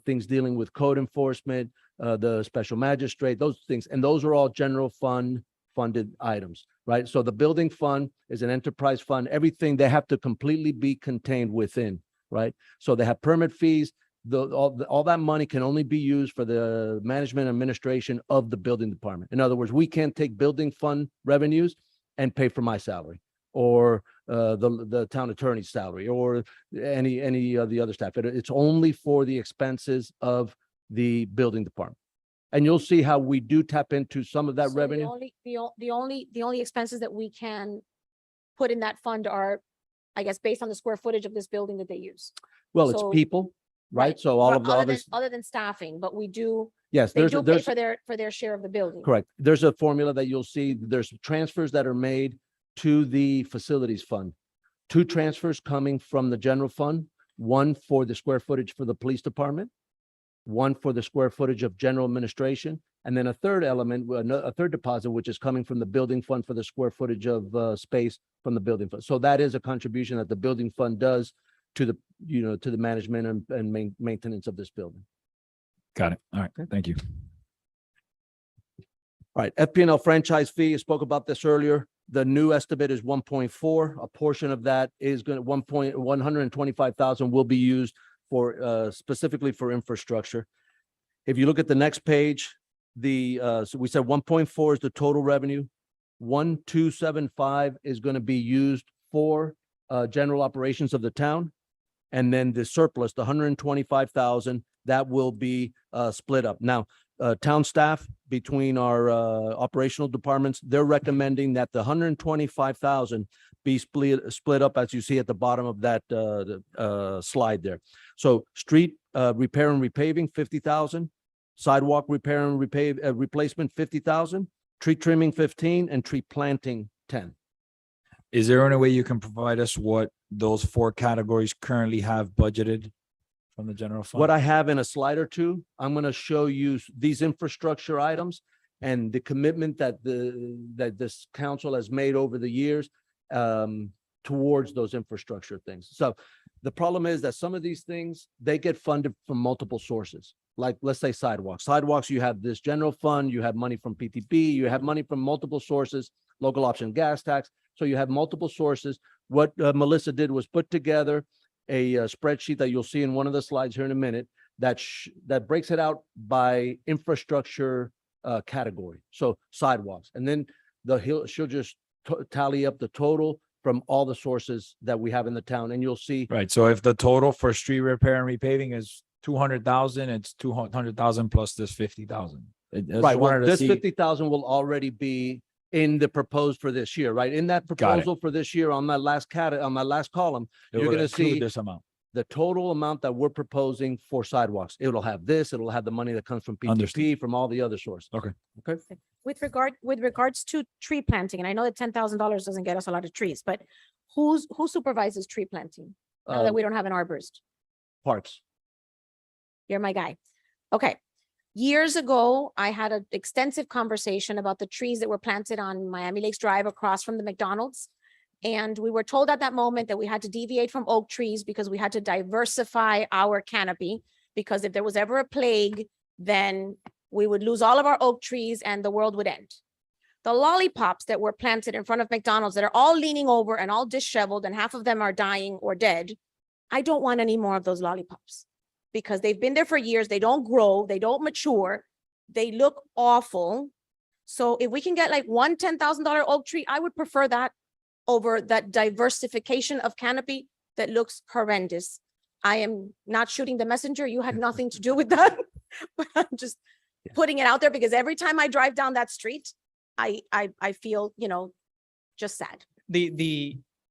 things dealing with code enforcement, the special magistrate, those things. And those are all general funded items, right? So the building fund is an enterprise fund. Everything, they have to completely be contained within, right? So they have permit fees. All that money can only be used for the management and administration of the building department. In other words, we can't take building fund revenues and pay for my salary or the town attorney's salary or any of the other staff. It's only for the expenses of the building department. And you'll see how we do tap into some of that So revenue. The only expenses that we can put in that fund are, I guess, based on the square footage of this building that they use. Well, it's so- people, right? So all But of the other than, others, other than staffing, but we do, yes, they there's, do pay there's, for their share of the building. correct. There's a formula that you'll see. There's transfers that are made to the facilities fund. 2 transfers coming from the general fund, 1 for the square footage for the police department, 1 for the square footage of general administration, and then a third element, a third deposit, which is coming from the building fund for the square footage of space from the building fund. So that is a contribution that the building fund does to the, to the management and maintenance of this building. Got it. All right. Thank you. All right, FPL franchise fee, I spoke about this earlier. The new estimate is 1.4. A portion of that is going to 125,000 will be used for specifically for infrastructure. If you look at the next page, so we said 1.4 is the total revenue. 1,275 is going to be used for general operations of the town. And then the surplus, the 125,000, that will be split up. Now, town staff between our operational departments, they're recommending that the 125,000 be split up as you see at the bottom of that slide there. So street repair and repaving, 50,000, sidewalk repair and replacement, 50,000, tree trimming, 15, and tree planting, 10. Is there any way you can provide us what those 4 categories currently have budgeted from the general fund? What I have in a slide or two, I'm going to show you these infrastructure items and the commitment that this council has made over the years towards those infrastructure things. So the problem is that some of these things, they get funded from multiple sources. Like, let's say sidewalks. Sidewalks, you have this general fund, you have money from PTP, you have money from multiple sources, local option gas tax. So you have multiple sources. What Melissa did was put together a spreadsheet that you'll see in one of the slides here in a minute that breaks it out by infrastructure category. So sidewalks, and then she'll just tally up the total from all the sources that we have in the town, and you'll see. Right. So if the total for street repair and repaving is 200,000, it's 200,000 plus this 50,000. Right. Well, this 50,000 will already be in the proposed for this year, right? In that proposal for this year, on that last column, you're going to see this amount. the total amount that we're proposing for sidewalks. It'll have this, it'll have the money that comes from PTP, Understood. from all the other sources. Okay. Okay. With regards to tree planting, and I know that $10,000 doesn't get us a lot of trees, but who supervises tree planting now that we don't have an arborist? Parks. You're my guy. Okay. Years ago, I had an extensive conversation about the trees that were planted on Miami Lakes Drive across from the McDonald's. And we were told at that moment that we had to deviate from oak trees because we had to diversify our canopy. Because if there was ever a plague, then we would lose all of our oak trees and the world would end. The lollipops that were planted in front of McDonald's that are all leaning over and all disheveled and half of them are dying or dead, I don't want any more of those lollipops. Because they've been there for years, they don't grow, they don't mature, they look awful. So if we can get like one $10,000 oak tree, I would prefer that over that diversification of canopy that looks horrendous. I am not shooting the messenger, you had nothing to do with that, but I'm just putting it out there because every time I drive down that street, I feel, just sad.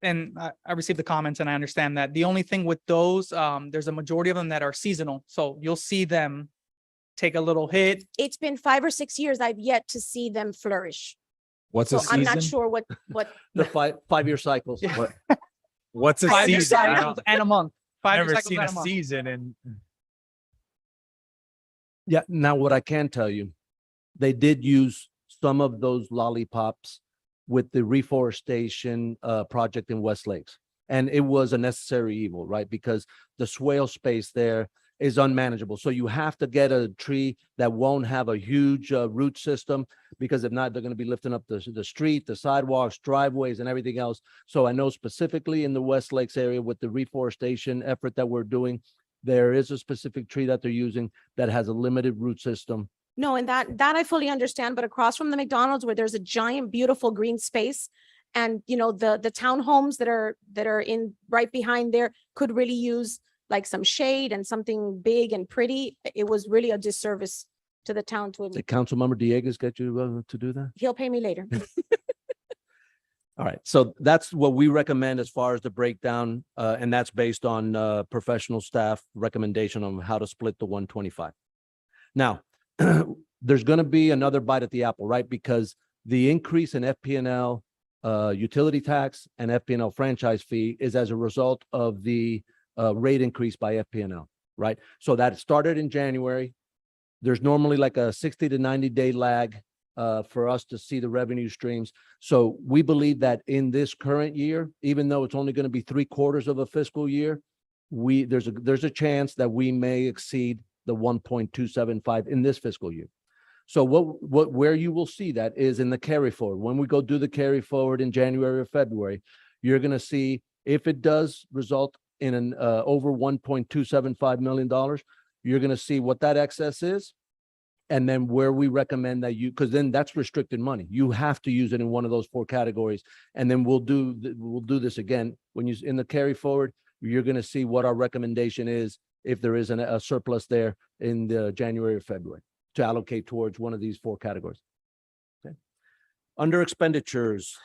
And I received the comments and I understand that. The only thing with those, there's a majority of them that are seasonal. So you'll see them take a little hit. It's been 5 or 6 years. I've yet to see them flourish. What's So a season? I'm not sure what The five-year cycles. Yeah. What's a 5 year season? I cycles don't- and a month. 5 year Never cycles seen and a a month. season and Yeah, now what I can tell you, they did use some of those lollipops with the reforestation project in West Lakes. And it was a necessary evil, right? Because the swale space there is unmanageable. So you have to get a tree that won't have a huge root system, because if not, they're going to be lifting up the street, the sidewalks, driveways, and everything else. So I know specifically in the West Lakes area with the reforestation effort that we're doing, there is a specific tree that they're using that has a limited root system. No, and that I fully understand, but across from the McDonald's where there's a giant, beautiful green space and the townhomes that are in right behind there could really use like some shade and something big and pretty. It was really a disservice to the town to Did Councilmember Dieguez get you to do that? he'll pay me later. All right, so that's what we recommend as far as the breakdown, and that's based on professional staff recommendation on how to split the 125. Now, there's going to be another bite at the apple, right? Because the increase in FP&L utility tax and FP&L franchise fee is as a result of the rate increase by FP&L, right? So that started in January. There's normally like a 60 to 90-day lag for us to see the revenue streams. So we believe that in this current year, even though it's only going to be 3/4 of a fiscal year, there's a chance that we may exceed the 1.275 in this fiscal year. So where you will see that is in the carry forward. When we go do the carry forward in January or February, you're going to see if it does result in an over $1.275 million, you're going to see what that excess is. And then where we recommend that because then that's restricted money. You have to use it in one of those 4 categories. And then we'll do this again. When you in the carry forward, you're going to see what our recommendation is if there is a surplus there in the January or February to allocate towards one of these 4 categories. Okay. Under expenditures.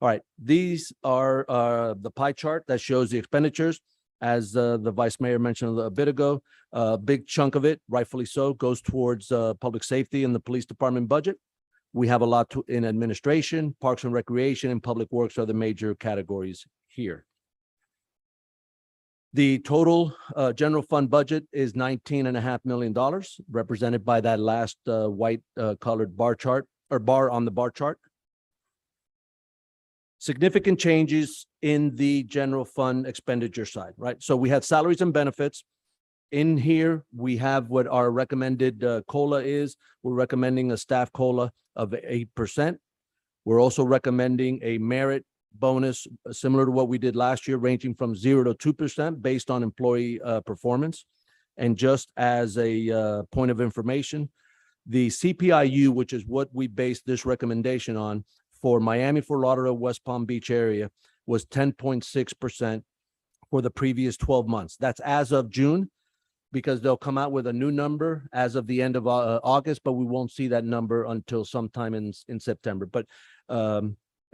All right. These are the pie chart that shows the expenditures. As the Vice Mayor mentioned a bit ago, a big chunk of it, rightfully so, goes towards public safety and the police department budget. We have a lot in administration, parks and recreation, and public works are the major categories here. The total general fund budget is $19.5 million, represented by that last white colored bar chart or bar on the bar chart. Significant changes in the general fund expenditure side, right? So we had salaries and benefits. In here, we have what our recommended COLA is. We're recommending a staff COLA of 8%. We're also recommending a merit bonus similar to what we did last year, ranging from 0 to 2% based on employee performance. And just as a point of information, the CPIU, which is what we based this recommendation on, for Miami, Fort Lauderdale, West Palm Beach area was 10.6% for the previous 12 months. That's as of June, because they'll come out with a new number as of the end of August, but we won't see that number until sometime in September. But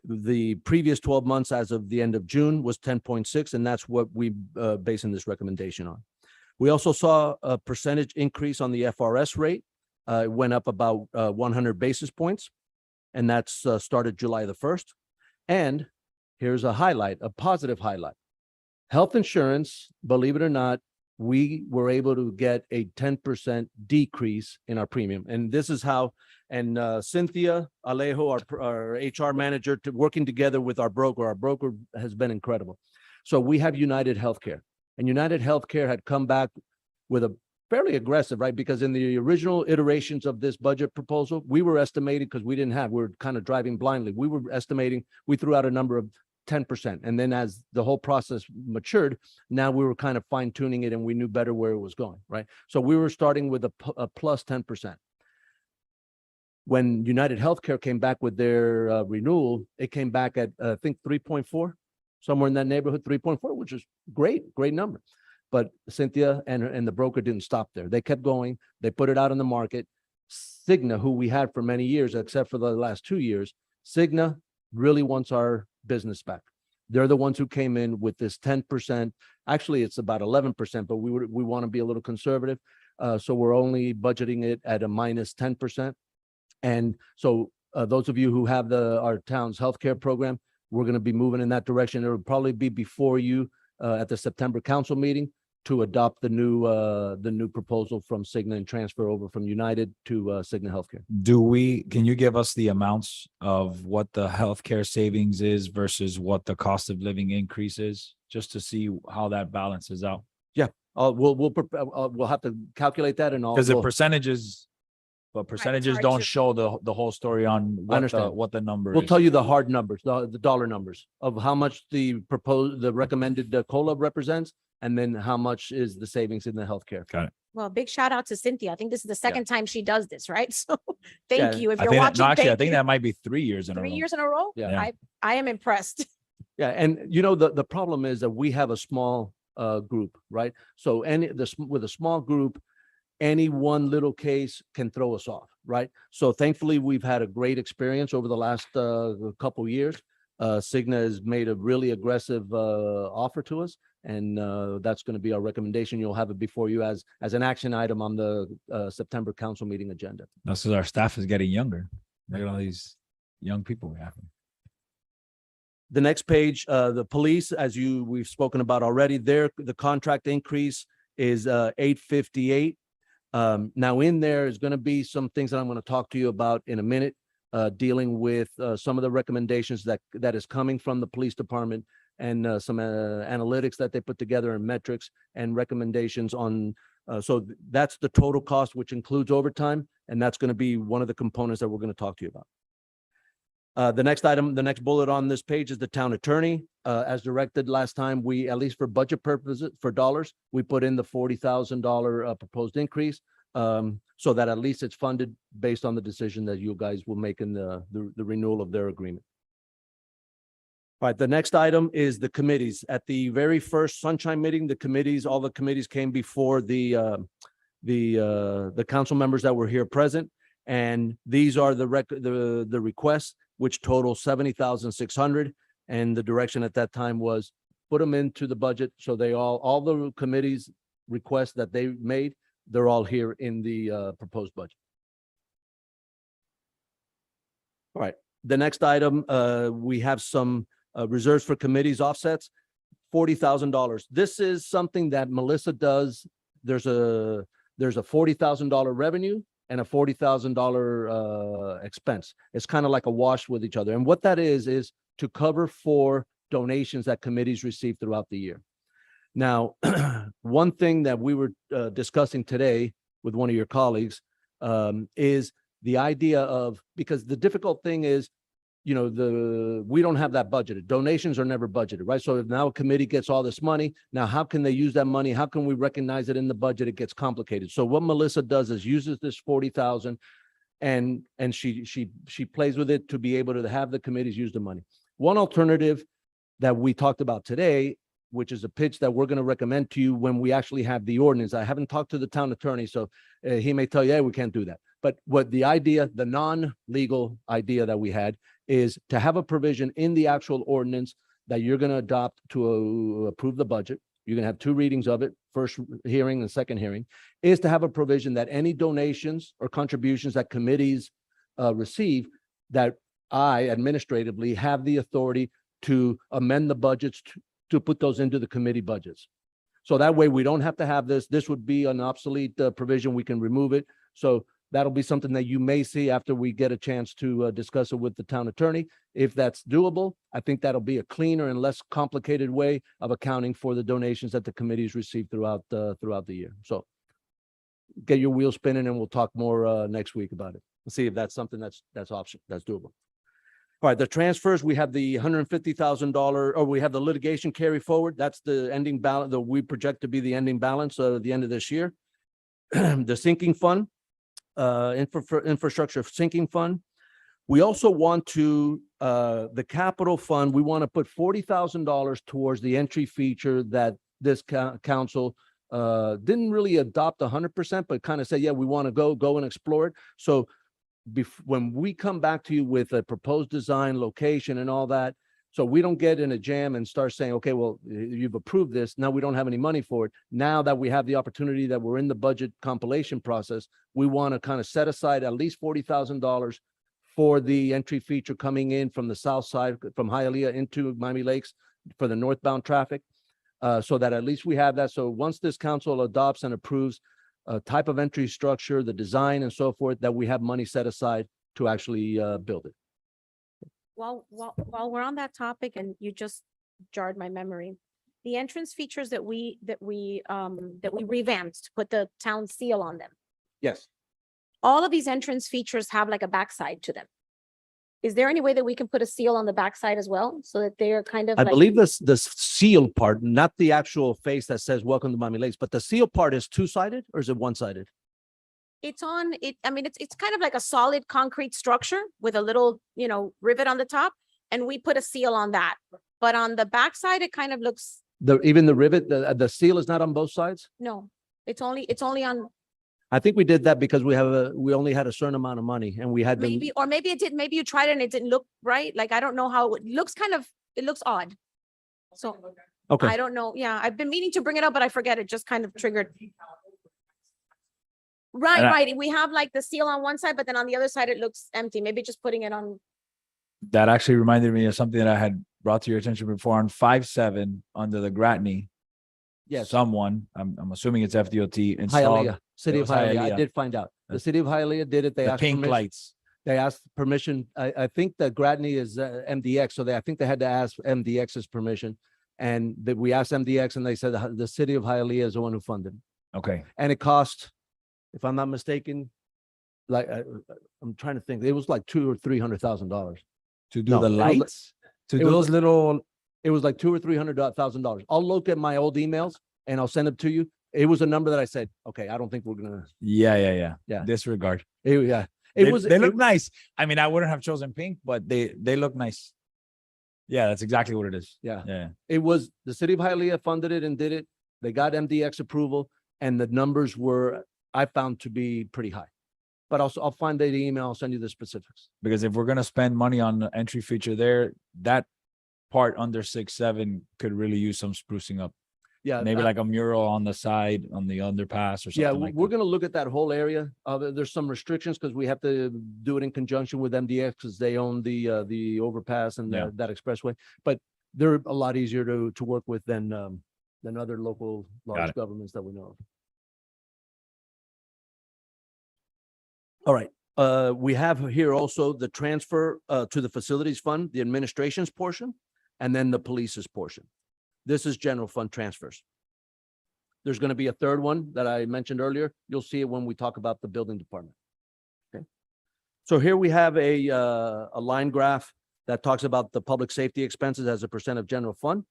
the previous 12 months as of the end of June was 10.6, and that's what we basing this recommendation on. We also saw a percentage increase on the FRS rate. It went up about 100 basis points. And that's started July the 1st. And here's a highlight, a positive highlight. Health insurance, believe it or not, we were able to get a 10% decrease in our premium. And this is how, and Cynthia Alejo, our HR manager, working together with our broker has been incredible. So we have United Healthcare, and United Healthcare had come back with a fairly aggressive, right? Because in the original iterations of this budget proposal, we were estimating, because we were kind of driving blindly. We were estimating, we threw out a number of 10%. And then as the whole process matured, now we were kind of fine tuning it and we knew better where it was going, right? So we were starting with a plus 10%. When United Healthcare came back with their renewal, it came back at, I think, 3.4, somewhere in that neighborhood, 3.4, which is great number. But Cynthia and the broker didn't stop there. They kept going. They put it out on the market. Cigna, who we had for many years, except for the last 2 years, Cigna really wants our business back. They're the ones who came in with this 10%. Actually, it's about 11%, but we want to be a little conservative. So we're only budgeting it at a minus 10%. And so those of you who have our town's healthcare program, we're going to be moving in that direction. It will probably be before you at the September council meeting to adopt the new proposal from Cigna and transfer over from United to Cigna Healthcare. Can you give us the amounts of what the healthcare savings is versus what the cost of living increase is, just to see how that balances out? Yeah, we'll have to calculate that and all. Because the percentages don't to- show the whole story on what the number is. We'll tell you the hard numbers, the dollar numbers of how much the recommended COLA represents, and then how much is the savings in the healthcare. Got it. Well, big shout out to Cynthia. I think this is the second time she does this, right? So thank Yeah. you. If I you're think watching, I thank think you. that might be 3 years in a row. 3 years in a row. Yeah. I am impressed. Yeah, and the problem is that we have a small group, right? So with a small group, any one little case can throw us off, right? So thankfully, we've had a great experience over the last couple years. Cigna has made a really aggressive offer to us, and that's going to be our recommendation. You'll have it before you as an action item on the September council meeting agenda. That's because our staff is getting younger. Look at all these young people we have. The next page, the police, as we've spoken about already, the contract increase is $858. Now in there is going to be some things that I'm going to talk to you about in a minute, dealing with some of the recommendations that is coming from the police department, and some analytics that they put together and metrics and recommendations on. So that's the total cost, which includes overtime, and that's going to be one of the components that we're going to talk to you about. The next item, the next bullet on this page is the town attorney. As directed last time, we, at least for budget purposes, for dollars, we put in the $40,000 proposed increase, so that at least it's funded based on the decision that you guys will make in the renewal of their agreement. All right, the next item is the committees. At the very first Sunshine meeting, all the committees came before the council members that were here present, and these are the requests, which total $70,600. And the direction at that time was put them into the budget. So all the committees requests that they made, they're all here in the proposed budget. All right, the next item, we have some reserves for committees offsets, $40,000. This is something that Melissa does. There's a $40,000 revenue and a $40,000 expense. It's kind of like a wash with each other. And what that is to cover for donations that committees receive throughout the year. Now, one thing that we were discussing today with one of your colleagues is the idea of, because the difficult thing is, we don't have that budgeted. Donations are never budgeted, right? So if now a committee gets all this money, now how can they use that money? How can we recognize it in the budget? It gets complicated. So what Melissa does is uses this $40,000 and she plays with it to be able to have the committees use the money. One alternative that we talked about today, which is a pitch that we're going to recommend to you when we actually have the ordinance. I haven't talked to the town attorney, so he may tell you, hey, we can't do that. But what the idea, the non-legal idea that we had, is to have a provision in the actual ordinance that you're going to adopt to approve the budget. You're going to have two readings of it, first hearing and second hearing, is to have a provision that any donations or contributions that committees receive, that I administratively have the authority to amend the budgets to put those into the committee budgets. So that way we don't have to have this. This would be an obsolete provision. We can remove it. So that'll be something that you may see after we get a chance to discuss it with the town attorney. If that's doable, I think that'll be a cleaner and less complicated way of accounting for the donations that the committees receive throughout the year. So get your wheels spinning, and we'll talk more next week about it. Let's see if that's something that's doable. All right, the transfers, we have the $150,000, or we have the litigation carry forward. That's the ending balance that we project to be the ending balance at the end of this year. The sinking fund, infrastructure sinking fund. We also want to, the capital fund, we want to put $40,000 towards the entry feature that this council didn't really adopt 100%, but kind of say, yeah, we want to go and explore it. So when we come back to you with a proposed design, location, and all that, so we don't get in a jam and start saying, okay, well, you've approved this, now we don't have any money for it. Now that we have the opportunity, that we're in the budget compilation process, we want to kind of set aside at least $40,000 for the entry feature coming in from the south side, from Hialeah into Miami Lakes for the northbound traffic, so that at least we have that. So once this council adopts and approves a type of entry structure, the design and so forth, that we have money set aside to actually build it. While we're on that topic, and you just jarred my memory, the entrance features that we revamped to put the town seal on them. Yes. All of these entrance features have like a backside to them. Is there any way that we can put a seal on the backside as well, so that they're kind of I like, believe the seal part, not the actual face that says welcome to Miami Lakes, but the seal part is two-sided, or is it one-sided? it's on it? I mean, it's kind of like a solid concrete structure with a little, rivet on the top, and we put a seal on that. But on the backside, it kind of looks, Even the rivet, the seal is not on both sides? no, it's only on, I think we did that because we only had a certain amount of money and we had to. Maybe, or maybe it did, maybe you tried it and it didn't look right. Like, I don't know how, it looks it looks odd. So Okay. I don't know. Yeah, I've been meaning to bring it up, but I forget. It just kind of triggered. Right, And I- right. We have like the seal on one side, but then on the other side, it looks empty. Maybe just putting it on. That actually reminded me of something that I had brought to your attention before on 5-7 under the Gratney. Yes. Someone, I'm assuming it's FDOT installed Hialeah, city it of was Hialeah. I Hialeah. did find out. The Uh, city of Hialeah did it. They the asked pink permission. lights. They asked permission. I think that Gratney is MDX, so I think they had to ask MDX's permission. And that we asked MDX and they said the city of Hialeah is the one who funded. Okay. And it cost, if I'm not mistaken, like, I'm trying to think, it was like $200,000 or $300,000. To do No, the it was- lights? To it do was- those little, It was like $200,000 or $300,000. I'll look at my old emails and I'll send them to you. It was a number that I said, okay, I don't think we're gonna, yeah. Yeah. Disregard. yeah. It was, They look nice. I mean, I wouldn't have chosen pink, but they look nice. Yeah, that's exactly what it is. yeah. Yeah. It was, the city of Hialeah funded it and did it. They got MDX approval and the numbers were, I found to be pretty high. But I'll find the email, I'll send you the specifics. Because if we're gonna spend money on the entry feature there, that part under 6-7 could really use some sprucing up. Yeah. Maybe like a mural on the side, on the underpass or something Yeah, like we're that. gonna look at that whole area. There's some restrictions because we have to do it in conjunction with MDX because they own the overpass and Yeah. that expressway. But they're a lot easier to work with than other local large it. governments that we know of. All right, we have here also the transfer to the facilities fund, the administration's portion, and then the police's portion. This is general fund transfers. There's going to be a third one that I mentioned earlier. You'll see it when we talk about the building department. Okay. So here we have a line graph that talks about the public safety expenses as a percent of general fund.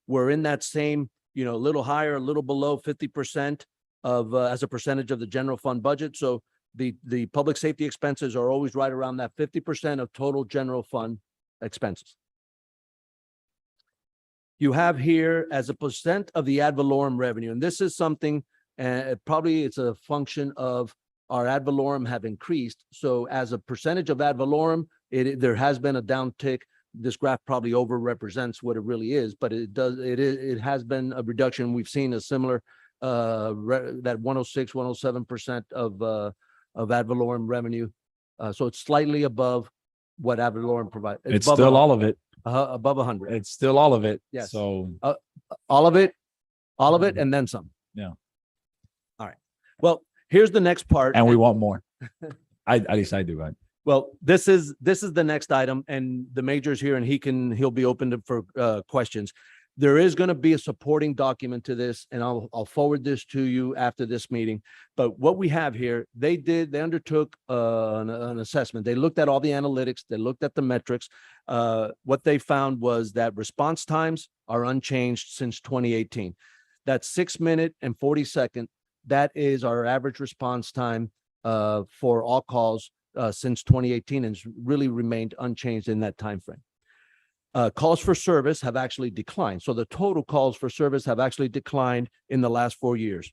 We're in that same, a little higher, a little below 50% of as a percentage of the general fund budget. So the public safety expenses are always right around that 50% of total general fund expenses. You have here as a percent of the ad valorem revenue, and this is something, probably it's a function of our ad valorem have increased. So as a percentage of ad valorem, there has been a downtick. This graph probably overrepresents what it really is, but it has been a reduction. We've seen a similar, that 106, 107% of ad valorem revenue. So it's slightly above what ad valorem provides. It's still all of it. Above 100. It's still all of it. Yes. So All of it, and then some. Yeah. All right. Well, here's the next part. and we want more. At least I do. Right? Well, this is the next item and the major's here and he'll be open for questions. There is going to be a supporting document to this and I'll forward this to you after this meeting. But what we have here, they undertook an assessment. They looked at all the analytics. They looked at the metrics. What they found was that response times are unchanged since 2018. That's 6 minutes and 40 seconds. That is our average response time for all calls since 2018 and it's really remained unchanged in that time frame. Calls for service have actually declined. So the total calls for service have actually declined in the last 4 years.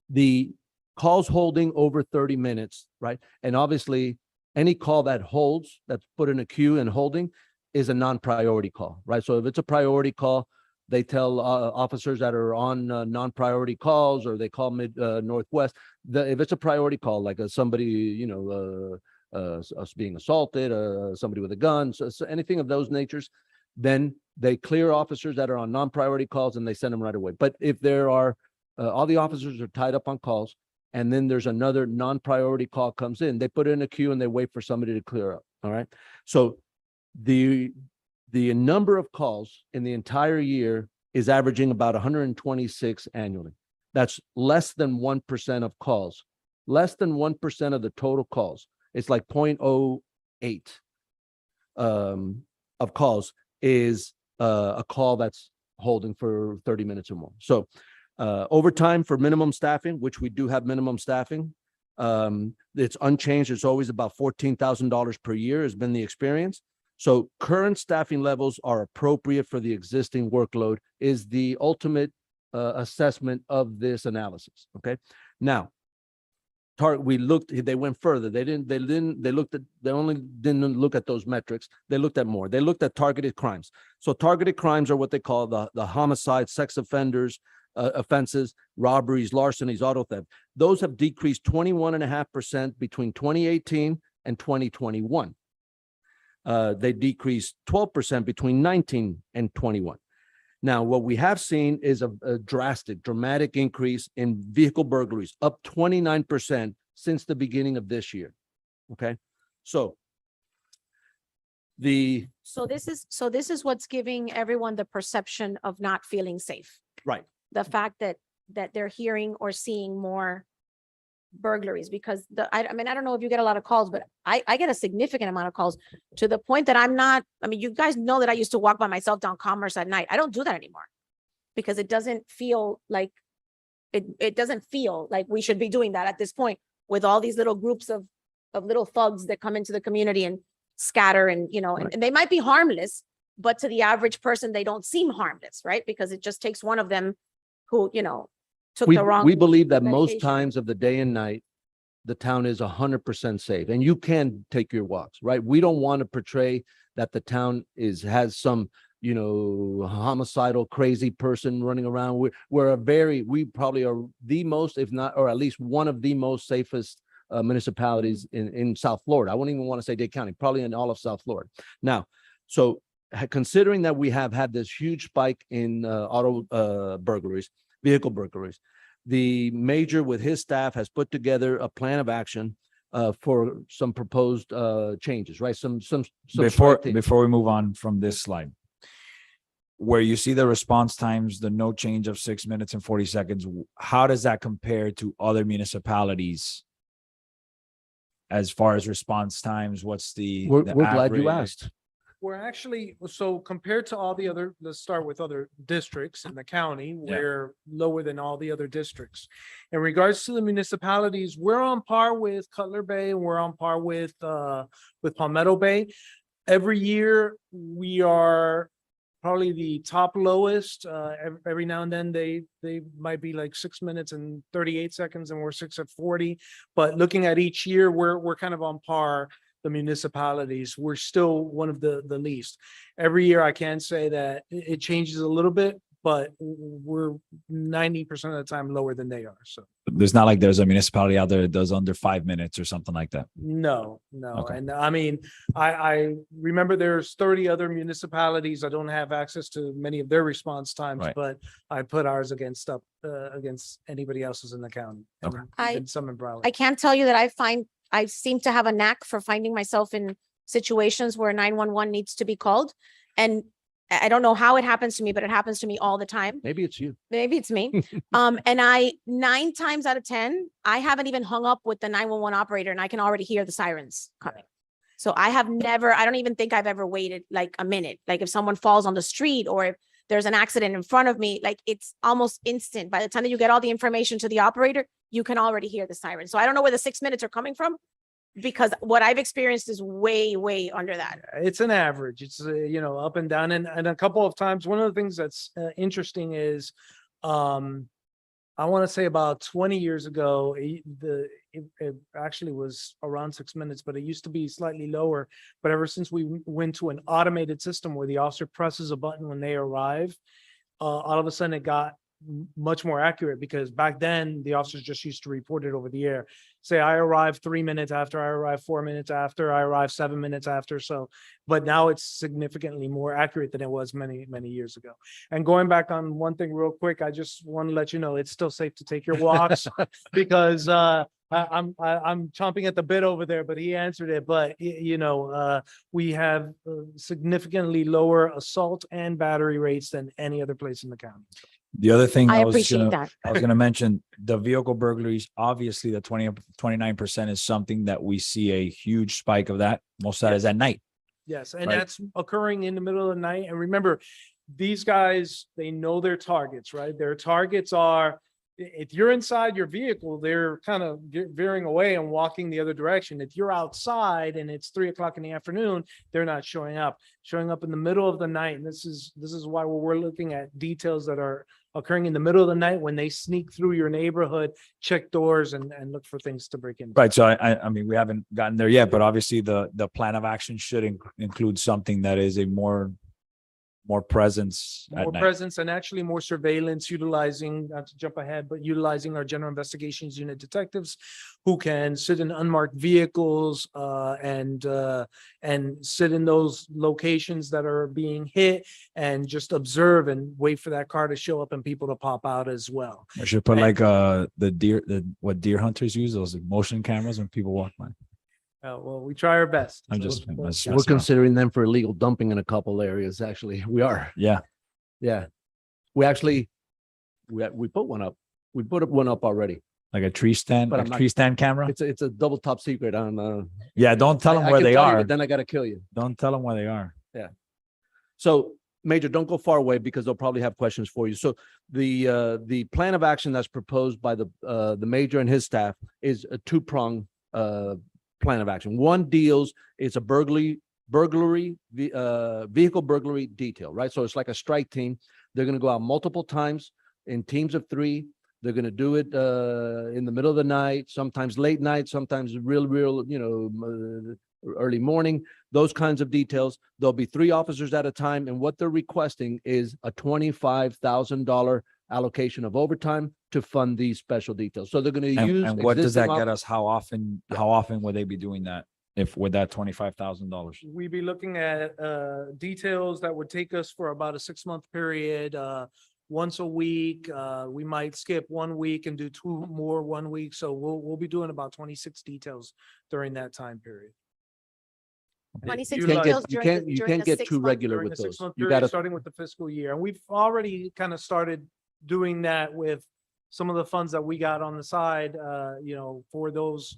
The calls holding over 30 minutes, right? And obviously any call that holds, that's put in a queue and holding is a non-priority call, right? So if it's a priority call, they tell officers that are on non-priority calls or they call Northwest, if it's a priority call, like somebody, us being assaulted, somebody with a gun, so anything of those natures, then they clear officers that are on non-priority calls and they send them right away. But if there are, all the officers are tied up on calls and then there's another non-priority call comes in, they put it in a queue and they wait for somebody to clear up. All right. So the number of calls in the entire year is averaging about 126 annually. That's less than 1% of calls, less than 1% of the total calls. It's like 0.08 of calls is a call that's holding for 30 minutes or more. So overtime for minimum staffing, which we do have minimum staffing, it's unchanged. It's always about $14,000 per year has been the experience. So current staffing levels are appropriate for the existing workload is the ultimate assessment of this analysis. Okay. Now, they went further. They only didn't look at those metrics. They looked at more. They looked at targeted crimes. So targeted crimes are what they call the homicide, sex offenders, offenses, robberies, larcenies, auto theft. Those have decreased 21.5% between 2018 and 2021. They decreased 12% between 19 and 21. Now, what we have seen is a dramatic increase in vehicle burglaries, up 29% since the beginning of this year. Okay, so this is what's giving everyone the perception of not feeling safe. Right. The fact that they're hearing or seeing more burglaries, because I mean, I don't know if you get a lot of calls, but I get a significant amount of calls to the point that you guys know that I used to walk by myself down Commerce at night. I don't do that anymore because it doesn't feel like it doesn't feel like we should be doing that at this point with all these little groups of little thugs that come into the community and scatter and, and they might be harmless, but to the average person, they don't seem harmless, right? Because it just takes one of them who, took the wrong. We believe that most medication. times of the day and night, the town is 100% safe, and you can take your walks, right? We don't want to portray that the town has some, homicidal, crazy person running around. We probably are the most, if not, or at least one of the most safest municipalities in South Florida. I wouldn't even want to say Dade County, probably in all of South Florida. Now, so considering that we have had this huge spike in auto burglaries, vehicle burglaries, the major with his staff has put together a plan of action for some proposed changes, right? Some Before slight things. we move on from this slide, where you see the response times, the no change of 6 minutes and 40 seconds, how does that compare to other municipalities as far as response times? What's the We're glad you average? asked. We're actually, so compared to all the other, let's start with other districts in the county, Yeah. we're lower than all the other districts. In regards to the municipalities, we're on par with Cutler Bay, and we're on par with Palmetto Bay. Every year, we are probably the top lowest. Every now and then, they might be like 6 minutes and 38 seconds, and we're 6 at 40. But looking at each year, we're kind of on par. The municipalities, we're still one of the least. Every year I can say that it changes a little bit, but we're 90% of the time lower than they are. So There's not like there's a municipality out there that does under 5 minutes or something like that. no. Okay. And I mean, I remember there's 30 other municipalities. I don't have access to many of their response times, Right. but I put ours against anybody else's in the county. Okay. And some in Broward. I can't tell you that I seem to have a knack for finding myself in situations where 911 needs to be called. And I don't know how it happens to me, but it happens to me all the time. Maybe it's you. Maybe it's me. And 9 times out of 10, I haven't even hung up with the 911 operator and I can already hear the sirens coming. So I don't even think I've ever waited like a minute. Like if someone falls on the street or if there's an accident in front of me, like it's almost instant. By the time that you get all the information to the operator, you can already hear the siren. So I don't know where the 6 minutes are coming from, because what I've experienced is way, way under that. It's an average. It's up and down, and a couple of times. One of the things that's interesting is, I want to say about 20 years ago, it actually was around 6 minutes, but it used to be slightly lower. But ever since we went to an automated system where the officer presses a button when they arrive, all of a sudden it got much more accurate, because back then the officers just used to report it over the air. Say I arrived 3 minutes after, I arrived 4 minutes after, I arrived 7 minutes after. So, but now it's significantly more accurate than it was many, many years ago. And going back on one thing real quick, I just want to let you know, it's still safe to take your walks because I'm chomping at the bit over there, but he answered it. But we have significantly lower assault and battery rates than any other place in the county. The other thing I I was appreciate gonna, that. I was gonna mention, the vehicle burglaries, obviously the 29% is something that we see a huge spike of that. Most of that is at night. Yes, and Right. that's occurring in the middle of the night. And remember, these guys, they know their targets, right? Their targets are, if you're inside your vehicle, they're kind of veering away and walking the other direction. If you're outside and it's 3 o'clock in the afternoon, they're not showing up in the middle of the night. And this is why we're looking at details that are occurring in the middle of the night when they sneak through your neighborhood, check doors and look for things to break into. Right. So I mean, we haven't gotten there yet, but obviously the plan of action should include something that is a more presence at More night. presence and actually more surveillance utilizing, not to jump ahead, but utilizing our general investigations unit detectives who can sit in unmarked vehicles and sit in those locations that are being hit and just observe and wait for that car to show up and people to pop out as well. I should put like what deer hunters use, those motion cameras when people walk by. Well, we try our best. I'm So, just but- messing We're around. considering them for illegal dumping in a couple areas, actually. We are. Yeah. Yeah. We actually, we put one up. We put one up already. Like a tree stand, But like I'm a not- tree stand camera. It's a double top secret. I don't know. Yeah. Don't tell them where they are. Then I gotta kill you. Don't tell them where they are. So Major, don't go far away because they'll probably have questions for you. So the plan of action that's proposed by the major and his staff is a two-prong plan of action. One deals, it's a vehicle burglary detail, right? So it's like a strike team. They're gonna go out multiple times in teams of 3. They're gonna do it in the middle of the night, sometimes late night, sometimes real, early morning, those kinds of details. There'll be 3 officers at a time, and what they're requesting is a $25,000 allocation of overtime to fund these special details. So they're gonna use. And what does that existing get us? How often would they be doing that? If with that $25,000? We'd be looking at details that would take us for about a 6-month period, once a week. We might skip 1 week and do 2 more 1 week. So we'll be doing about 26 details during that time period. 26 You can't details you during can't, the- you during can't the get 6 too month- regular During with the those. 6-month You period, gotta, starting with the fiscal year. And we've already kind of started doing that with some of the funds that we got on the side, for those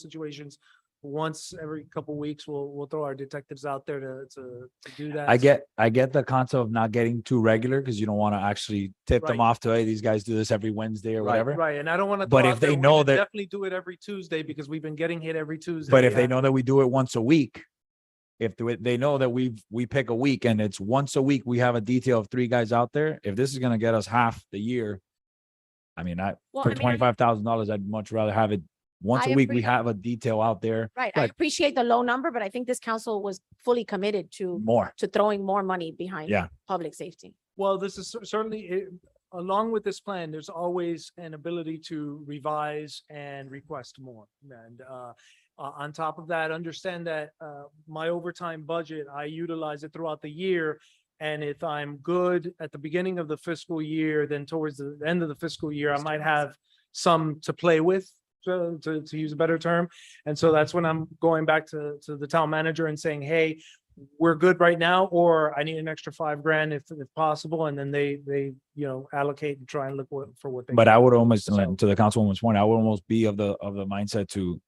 situations. Once every couple weeks, we'll throw our detectives out there to do that. I get the concept of not getting too regular because you don't want to actually tip them Right. off to, hey, these guys do this every Wednesday or whatever. Right, and I don't want to. But if they know that- definitely do it every Tuesday because we've been getting hit every Tuesday. But if they know that we do it once a week, if they know that we pick a week and it's once a week, we have a detail of 3 guys out there. If this is going to get us half the year, I mean, for $25,000, I'd much rather have it once I a week. We agree. have a detail out there Right. I appreciate the low number, but I think this council was fully committed to more. throwing more money behind Yeah. public safety. Well, this is certainly, along with this plan, there's always an ability to revise and request more. And on top of that, understand that my overtime budget, I utilize it throughout the year. And if I'm good at the beginning of the fiscal year, then towards the end of the fiscal year, I might have some to play with, to use a better term. And so that's when I'm going back to the town manager and saying, hey, we're good right now, or I need an extra $5,000 if possible. And then they allocate and try and look for what they. But I would almost, So- to the councilwoman's point, I would almost be of the mindset to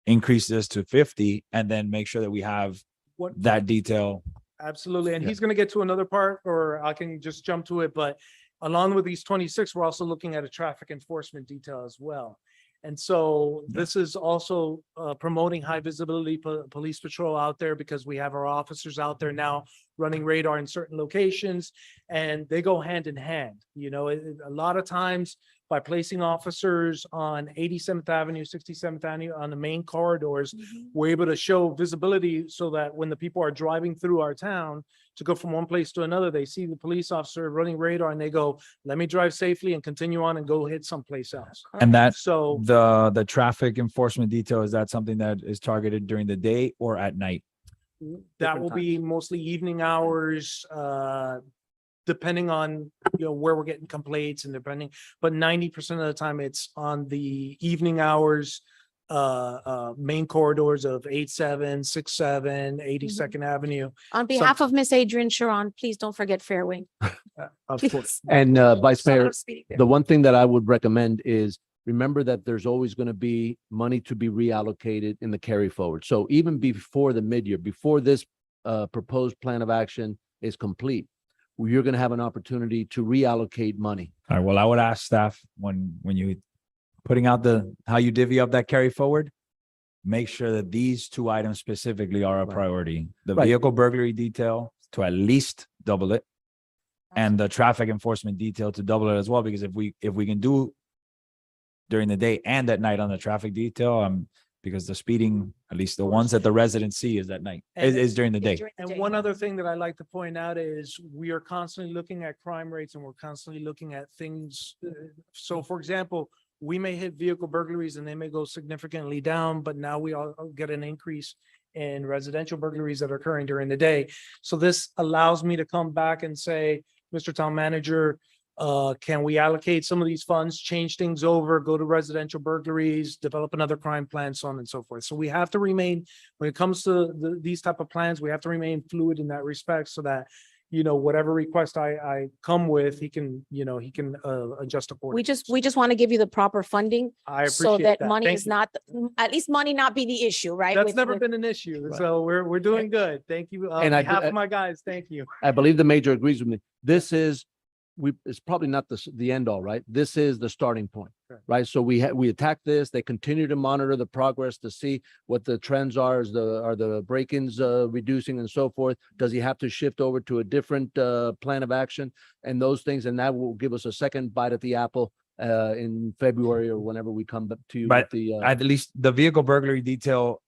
increase this to 50 and then make sure that we have What- that detail. Absolutely. And Yeah. he's going to get to another part, or I can just jump to it. But along with these 26, we're also looking at a traffic enforcement detail as well. And so this is also promoting high visibility police patrol out there because we have our officers out there now running radar in certain locations, and they go hand in hand. A lot of times by placing officers on 87th Avenue, 67th Avenue on the main corridors, we're able to show visibility so that when the people are driving through our town to go from one place to another, they see the police officer running radar and they go, let me drive safely and continue on and go hit someplace else. And that So the traffic enforcement detail, is that something that is targeted during the day or at night? that Different will be mostly evening hours, depending on, where we're getting complaints and but 90% of the time it's on the evening hours, main corridors of 87, 67, 82nd Avenue. On behalf of Miss Adrian Sharon, please don't forget Fairway. Of Please. course. and Vice Stop Mayor, speeding there. the one thing that I would recommend is remember that there's always going to be money to be reallocated in the carry forward. So even before the mid-year, before this proposed plan of action is complete, you're going to have an opportunity to reallocate money. All right, well, I would ask staff when you putting out how you divvy up that carry forward, make sure that these 2 items specifically are a Right. priority. The Right. vehicle burglary detail to at least double it. and the traffic enforcement detail to double it as well, because if we can do during the day and at night on the traffic detail, because the speeding, at least the ones that the residents see, is at night, is during the day. And one other thing that I like to point out is we are constantly looking at crime rates and we're constantly looking at things. So for example, we may hit vehicle burglaries and they may go significantly down, but now we all get an increase in residential burglaries that are occurring during the day. So this allows me to come back and say, Mr. Town Manager, can we allocate some of these funds, change things over, go to residential burglaries, develop another crime plan, so on and so forth. So we have to remain, when it comes to these type of plans, we have to remain fluid in that respect so that, whatever request I come with, he can adjust accordingly. We just want to give you the proper funding I so appreciate that money Thank is you. not, at least money not be the issue, right? That's With- never with- been an issue. Right. So we're doing good. Thank you. On And I- behalf of my guys, thank you. I believe the major agrees with me. This is, it's probably not the end all, right? This is the starting point, Correct. right? So we attack this, they continue to monitor the progress to see what the trends are, are the break-ins reducing and so forth? Does he have to shift over to a different plan of action and those things? And that will give us a second bite at the apple in February or whenever we come back to you with But the. at least the vehicle burglary detail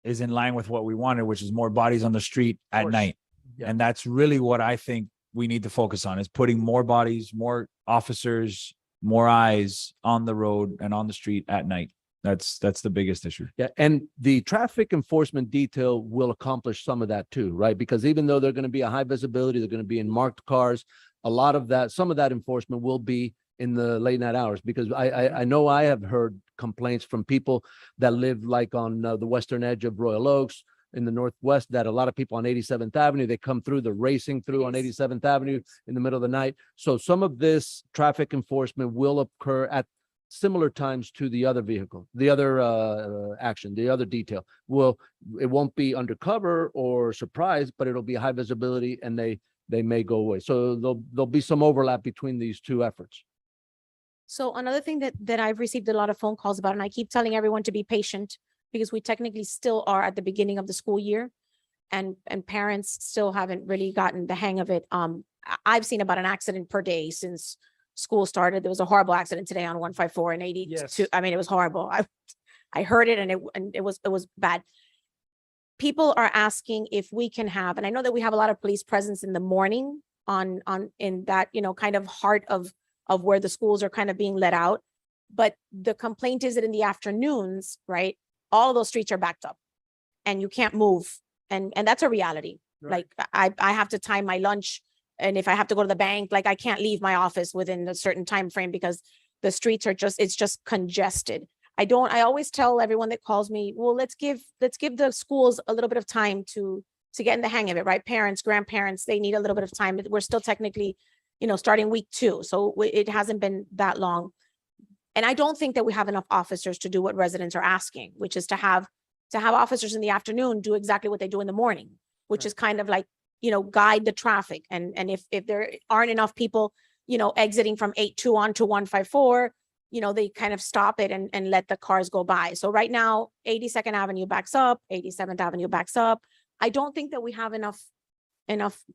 is in line with what we wanted, which is more bodies on the street at course. night. Yeah. And that's really what I think we need to focus on, is putting more bodies, more officers, more eyes on the road and on the street at night. That's the biggest issue. Yeah, and the traffic enforcement detail will accomplish some of that too, right? Because even though they're going to be a high visibility, they're going to be in marked cars, some of that enforcement will be in the late night hours, because I know I have heard complaints from people that live like on the western edge of Royal Oaks in the northwest, that a lot of people on 87th Avenue, they come through, they're racing through on 87th Avenue in the middle of the night. So some of this traffic enforcement will occur at similar times to the other vehicle, the other action, the other detail. It won't be undercover or surprise, but it'll be high visibility and they may go away. So there'll be some overlap between these two efforts. So another thing that I've received a lot of phone calls about, and I keep telling everyone to be patient, because we technically still are at the beginning of the school year, and parents still haven't really gotten the hang of it. I've seen about an accident per day since school started. There was a horrible accident today on 154 and 82. Yes. I mean, it was horrible. I heard it and it was bad. People are asking if we can have, and I know that we have a lot of police presence in the morning in that, kind of heart of where the schools are kind of being let out. But the complaint is that in the afternoons, right, all of those streets are backed up and you can't move. And that's a reality. Right. Like I have to time my lunch, and if I have to go to the bank, like I can't leave my office within a certain time frame because the streets are it's just congested. I always tell everyone that calls me, well, let's give the schools a little bit of time to get in the hang of it, right? Parents, grandparents, they need a little bit of time. We're still technically, starting week 2. So it hasn't been that long. And I don't think that we have enough officers to do what residents are asking, which is to have officers in the afternoon do exactly what they do in the morning, which is kind of like, guide the traffic. And if there aren't enough people, exiting from 82 on to 154, they kind of stop it and let the cars go by. So right now, 82nd Avenue backs up, 87th Avenue backs up. I don't think that we have enough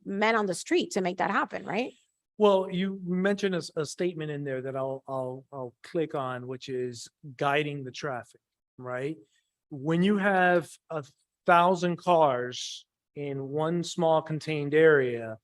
men on the street to make that happen, right? Well, you mentioned a statement in there that I'll click on, which is guiding the traffic, right? When you have 1,000 cars in one small contained area,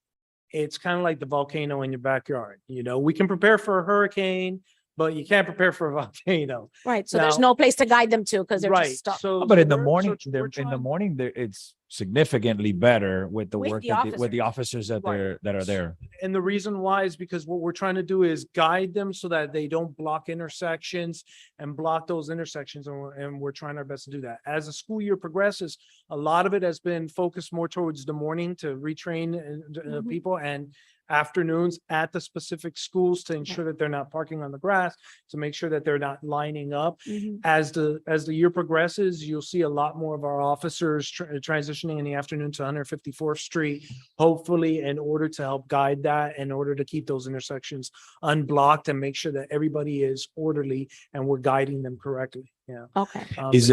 it's kind of like the volcano in your backyard. We can prepare for a hurricane, but you can't prepare for a volcano. Right. So there's Now- no place to guide them to because they're Right. just stuck. So, But in the we're- morning, so we're in the trying- morning, it's significantly better with the With work the with the officers that Right. that are there. And the reason why is because what we're trying to do is guide them so that they don't block intersections and block those intersections. And we're trying our best to do that. As the school year progresses, a lot of it has been focused more towards the morning to retrain Mhm. people, and afternoons at the specific schools to ensure that they're not parking on the grass, to make sure that they're not lining up. Mhm. As the year progresses, you'll see a lot more of our officers transitioning in the afternoon to 154th Street, hopefully in order to help guide that, in order to keep those intersections unblocked and make sure that everybody is orderly and we're guiding them correctly. Yeah. Okay. Is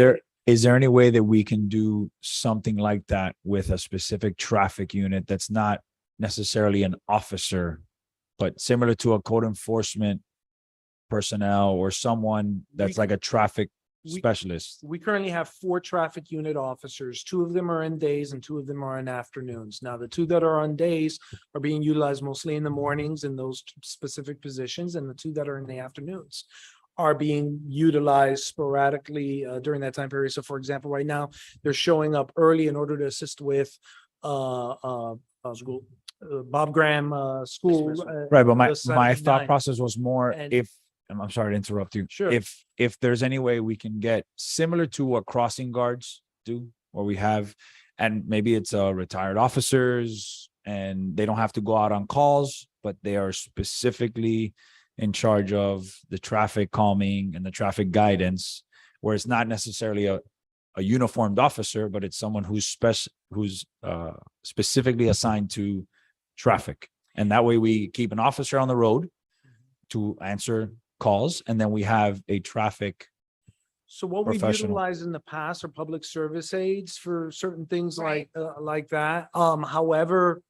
there any way that we can do something like that with a specific traffic unit that's not necessarily an officer, but similar to a code enforcement personnel or someone that's We- like a traffic we- specialist. We currently have 4 traffic unit officers. 2 of them are in days and 2 of them are in afternoons. Now, the 2 that are on days are being utilized mostly in the mornings in those specific positions, and the 2 that are in the afternoons are being utilized sporadically during that time period. So for example, right now, they're showing up early in order to assist with school, Bob Graham school. Right, but my the Saturday thought night. process was more And- if, and I'm sorry to interrupt you. Sure. If there's any way we can get similar to what crossing guards do, or we have, and maybe it's retired officers and they don't have to go out on calls, but they are specifically in charge of the traffic calming and the traffic guidance, where it's not necessarily a uniformed officer, but it's someone who's specifically assigned to traffic. And that way we keep an officer on the road to answer calls, and then we have a traffic. So what we've Professional. utilized in the past are public service aids for certain things like that. However,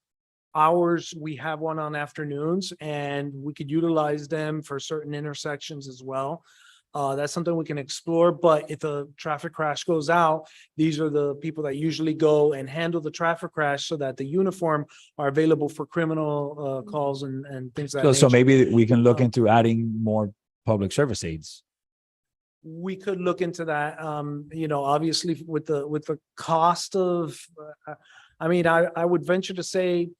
hours, we have one on afternoons and we could utilize them for certain intersections as well. That's something we can explore, but if a traffic crash goes out, these are the people that usually go and handle the traffic crash so that the uniform are available for criminal calls and things like that. So maybe we can look into adding more public service aids. We could look into that, obviously with the cost of, I would venture to say,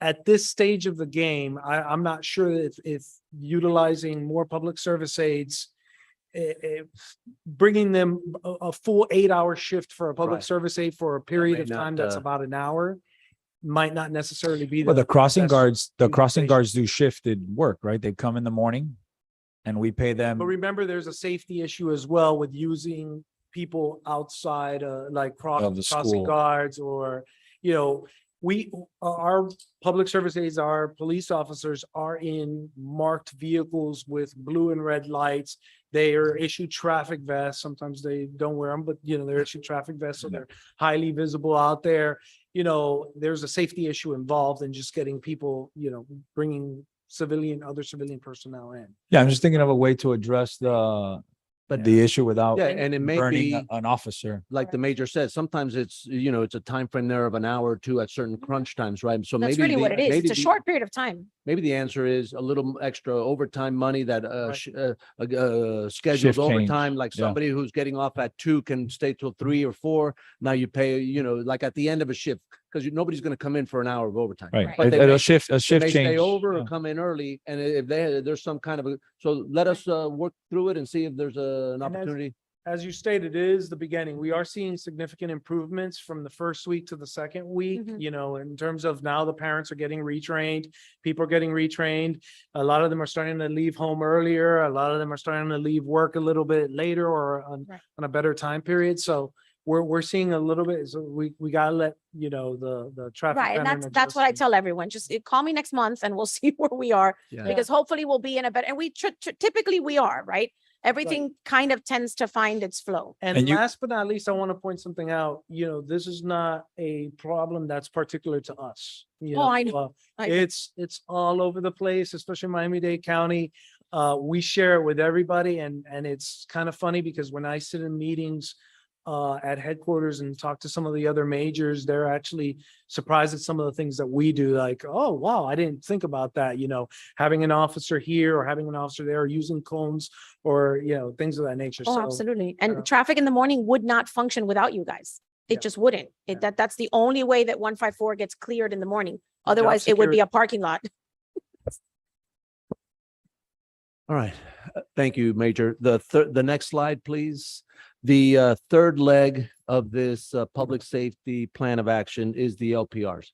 at this stage of the game, I'm not sure if utilizing more public service aids, bringing them a full 8-hour shift for a public Right. service aid for a period may of time not, that's about an hour might not necessarily be. Well, the crossing best guards, utilization. do shifted work, right? They come in the morning and we pay them. But remember, there's a safety issue as well with using people outside, like Of the crossing school. guards or, our public service aides, our police officers are in marked vehicles with blue and red lights. They are issued traffic vests. Sometimes they don't wear them, but they're issued traffic vests, so they're highly visible out there. There's a safety issue involved in just getting people, bringing other civilian personnel in. Yeah, I'm just thinking of a way to address the issue without Yeah, and it may burning be, an officer. like the major said, sometimes it's, it's a time frame there of an hour or two at certain crunch times, right? So That's maybe really what it is. maybe It's a short period of time. Maybe the answer is a little extra overtime money that scheduled Shift change. overtime, like Yeah. somebody who's getting off at 2 can stay till 3 or 4. Now you pay, like at the end of a shift, because nobody's going to come in for an hour of overtime. Right. But they A may- shift They change. may stay over or Yeah. come in early, and if there's some kind of so let us work through it and see if there's an And opportunity. As you stated, it is the beginning. We are seeing significant improvements from the first week to the second week, Mhm. in terms of now the parents are getting retrained, people are getting retrained. A lot of them are starting to leave home earlier. A lot of them are starting to leave work a little bit later or on a better time period. So we're seeing a little bit, so we gotta let, the traffic. Right, and pattern that's what I adjust. tell everyone. Just call me next month and we'll see where we are. Yeah. Because hopefully we'll be in a better, and we typically we are, right? Everything kind of tends to find its flow. And And you- last but not least, I want to point something out, this is not a problem that's particular to us. Oh, I know. I know. It's all over the place, especially Miami-Dade County. We share it with everybody and it's kind of funny because when I sit in meetings at headquarters and talk to some of the other majors, they're actually surprised at some of the things that we do. Like, oh, wow, I didn't think about that, having an officer here or having an officer there, or using cones or, things of that nature. Oh, So, absolutely. And traffic in the morning would not function without you guys. It Yeah. just wouldn't. That's the only way that 154 gets cleared in the morning. Otherwise, it would security. be a parking lot. All right. Thank you, Major. The next slide, please. The third leg of this public safety plan of action is the LPRs.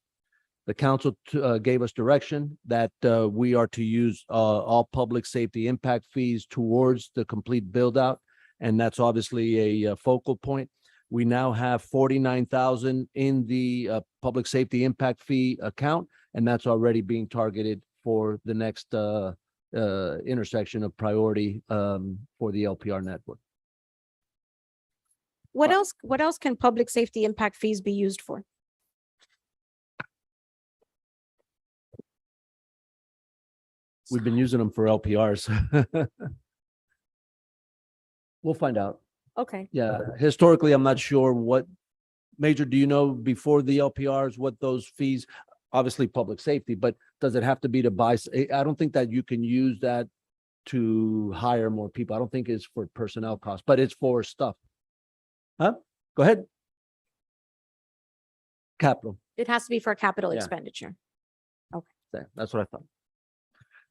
The council gave us direction that we are to use all public safety impact fees towards the complete build out. And that's obviously a focal point. We now have 49,000 in the public safety impact fee account, and that's already being targeted for the next intersection of priority for the LPR network. What else can public safety impact fees be used for? We've been using them for LPRs. We'll find out. Okay. Yeah, historically, I'm not sure what, Major, do you know before the LPRs, what those fees, obviously public safety, but does it have to be to buy? I don't think that you can use that to hire more people. I don't think it's for personnel costs, but it's for stuff. Huh? Go ahead. Capital. It has to be for capital Yeah. expenditure. That's what I thought.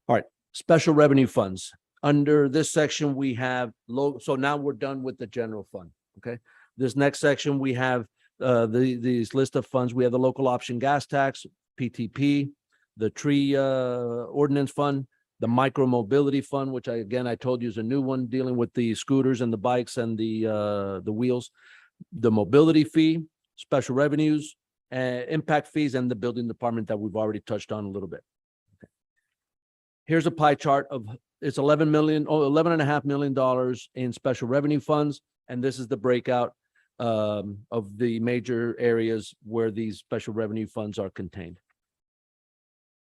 All right, special revenue funds. Under this section, we have so now we're done with the general fund, okay? This next section, we have these list of funds. We have the local option gas tax, PTP, the tree ordinance fund, the micro mobility fund, which I told you is a new one dealing with the scooters and the bikes and the wheels, the mobility fee, special revenues, impact fees, and the building department that we've already touched on a little bit. Okay. Here's a pie chart of it's $11.5 million in special revenue funds, and this is the breakout of the major areas where these special revenue funds are contained.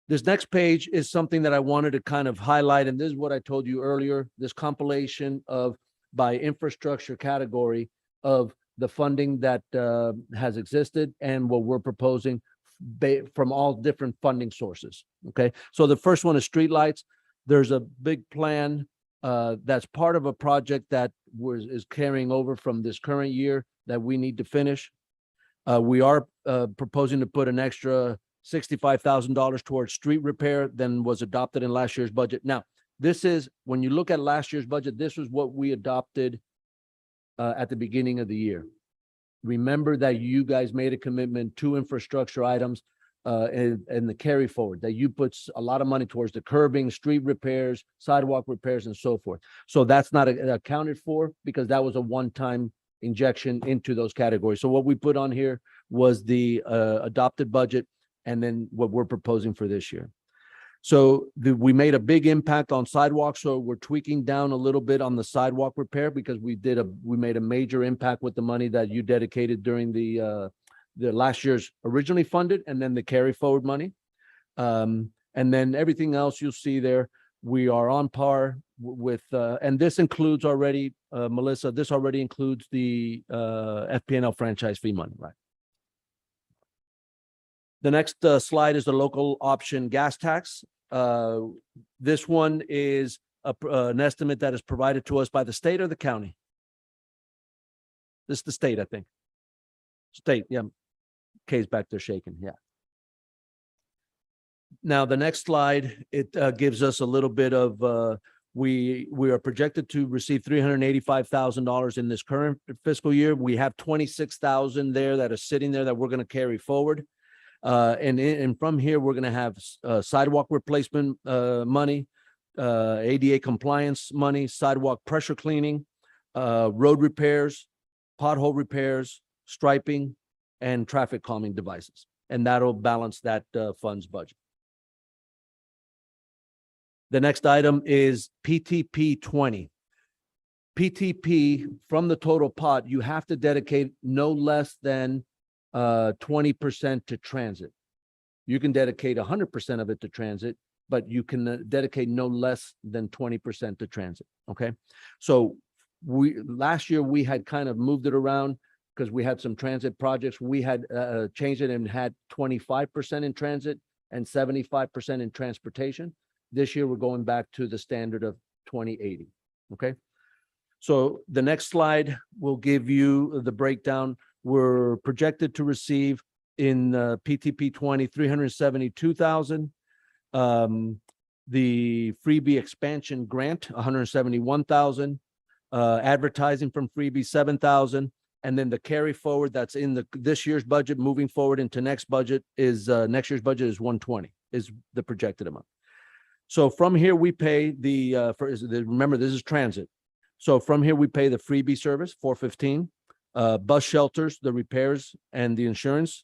This next page is something that I wanted to kind of highlight, and this is what I told you earlier, this compilation of by infrastructure category of the funding that has existed and what we're proposing from all different funding sources. Okay, so the first one is streetlights. There's a big plan that's part of a project that is carrying over from this current year that we need to finish. We are proposing to put an extra $65,000 towards street repair than was adopted in last year's budget. Now, this is, when you look at last year's budget, this was what we adopted at the beginning of the year. Remember that you guys made a commitment to infrastructure items and the carry forward, that you put a lot of money towards the curbing, street repairs, sidewalk repairs, and so forth. So that's not accounted for because that was a one-time injection into those categories. So what we put on here was the adopted budget and then what we're proposing for this year. So we made a big impact on sidewalks. So we're tweaking down a little bit on the sidewalk repair because we made a major impact with the money that you dedicated during the last year's originally funded and then the carry forward money. And then everything else you'll see there, we are on par with, and this includes already, Melissa, this already includes the Fpl franchise fee money, right? The next slide is the local option gas tax. This one is an estimate that is provided to us by the state or the county. This is the state, I think. State, yeah. Kay's back there shaking, yeah. Now, the next slide, it gives us a little bit of, we are projected to receive $385,000 in this current fiscal year. We have 26,000 there that are sitting there that we're going to carry forward. And from here, we're going to have sidewalk replacement money, ADA compliance money, sidewalk pressure cleaning, road repairs, pothole repairs, striping, and traffic calming devices. And that'll balance that funds budget. The next item is PTP 20. PTP, from the total pot, you have to dedicate no less than 20% to transit. You can dedicate 100% of it to transit, but you can dedicate no less than 20% to transit. Okay. So last year we had kind of moved it around because we had some transit projects. We had changed it and had 25% in transit and 75% in transportation. This year we're going back to the standard of 20/80. Okay. So the next slide will give you the breakdown. We're projected to receive in PTP 20, $372,000. The freebie expansion grant, $171,000. Advertising from freebie, $7,000. And then the carry forward that's in this year's budget, moving forward into next budget is next year's budget is $120 is the projected amount. So from here we pay remember this is transit. So from here we pay the freebie service, $415. Bus shelters, the repairs and the insurance.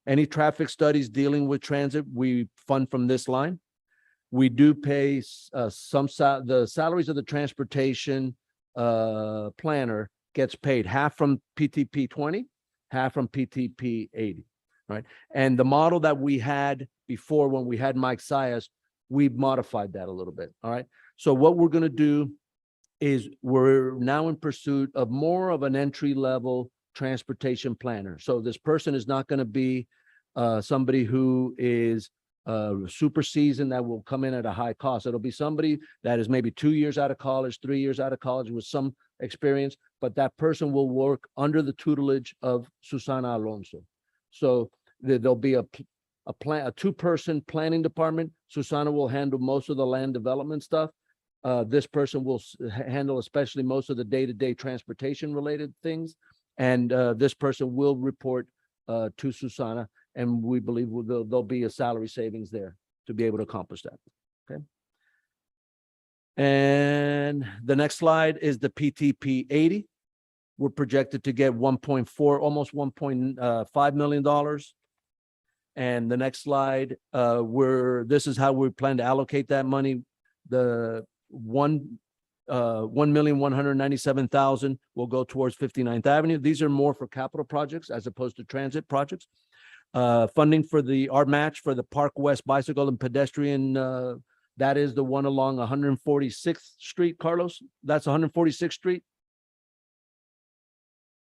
Any traffic studies dealing with transit, we fund from this line. We do pay the salaries of the transportation planner gets paid half from PTP 20, half from PTP 80, right? And the model that we had before when we had Mike Sias, we modified that a little bit, all right? So what we're gonna do is we're now in pursuit of more of an entry-level transportation planner. So this person is not gonna be somebody who is super seasoned that will come in at a high cost. It'll be somebody that is maybe 2 years out of college, 3 years out of college with some experience, but that person will work under the tutelage of Susana Alonso. So there'll be a two-person planning department. Susana will handle most of the land development stuff. This person will handle especially most of the day-to-day transportation related things. And this person will report to Susana, and we believe there'll be a salary savings there to be able to accomplish that. Okay. And the next slide is the PTP 80. We're projected to get 1.4, almost $1.5 million. And the next slide, this is how we plan to allocate that money. The 1,197,000 will go towards 59th Avenue. These are more for capital projects as opposed to transit projects. Funding for our match for the Park West bicycle and pedestrian, that is the one along 146th Street, Carlos. That's 146th Street.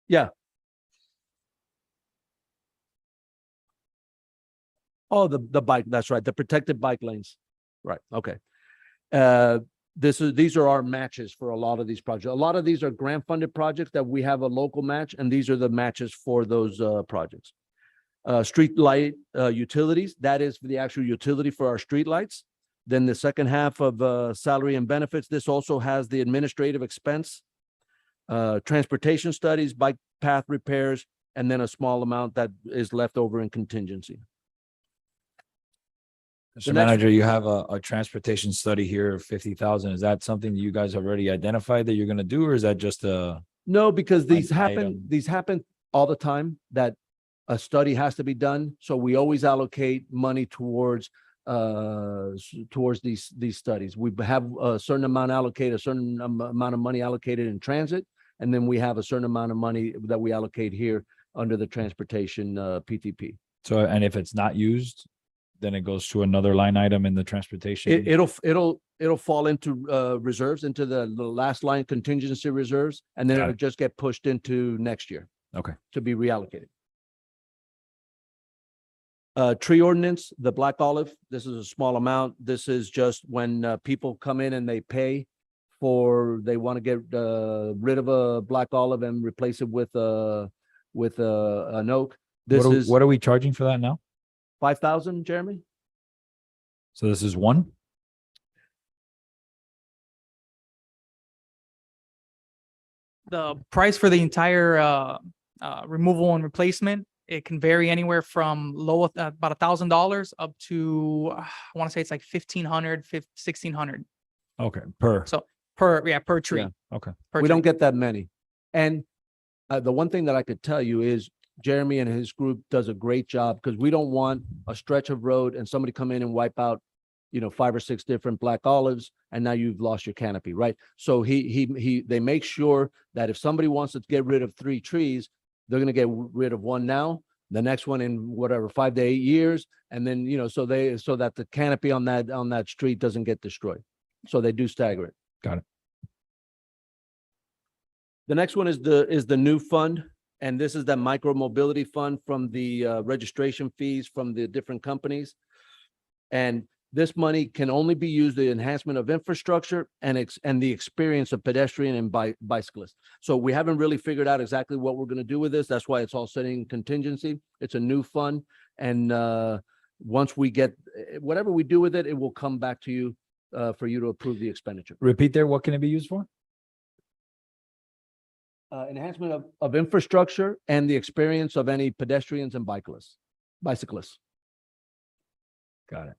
Yeah. Oh, the bike, that's right. The protected bike lanes. Right. Okay. These are our matches for a lot of these projects. A lot of these are grant funded projects that we have a local match, and these are the matches for those projects. Street light utilities, that is the actual utility for our street lights. Then the second half of salary and benefits, this also has the administrative expense, transportation studies, bike path repairs, and then a small amount that is left over in contingency. Mr. Manager, you have a transportation study here of 50,000. Is that something that you guys already identified that you're gonna do, or is that just a? No, because these line happen, item? these happen all the time, that a study has to be done. So we always allocate money towards these studies. We have a certain amount allocated, a certain amount of money allocated in transit, and then we have a certain amount of money that we allocate here under the transportation PTP. So, and if it's not used, then it goes to another line item in the transportation? It'll fall into reserves, into the last line contingency reserves, and then Got it'll it. just get pushed into next year Okay. to be reallocated. Tree ordinance, the black olive, this is a small amount. This is just when people come in and they pay they want to get rid of a black olive and replace it with an oak. This is What are we charging for that now? 5,000, Jeremy? So this is one? The price for the entire removal and replacement, it can vary anywhere from low about $1,000 up to I want to say it's like 1,500, 1,600. Okay, per. So per tree. Yeah. Okay. Per We don't tree. get that many. And the one thing that I could tell you is Jeremy and his group does a great job, because we don't want a stretch of road and somebody come in and wipe out, 5 or 6 different black olives, and now you've lost your canopy, right? So they make sure that if somebody wants to get rid of 3 trees, they're going to get rid of one now, the next one in whatever 5 to 8 years, and then so that the canopy on that street doesn't get destroyed. So they do stagger it. Got it. The next one is the new fund, and this is the micro mobility fund from the registration fees from the different companies. And this money can only be used the enhancement of infrastructure and the experience of pedestrian and bicyclists. So we haven't really figured out exactly what we're going to do with this. That's why it's all sitting in contingency. It's a new fund, and once we get whatever we do with it, it will come back to you for you to approve the expenditure. Repeat there, what can it be used for? Enhancement of infrastructure and the experience of any pedestrians and bicyclists. Got it.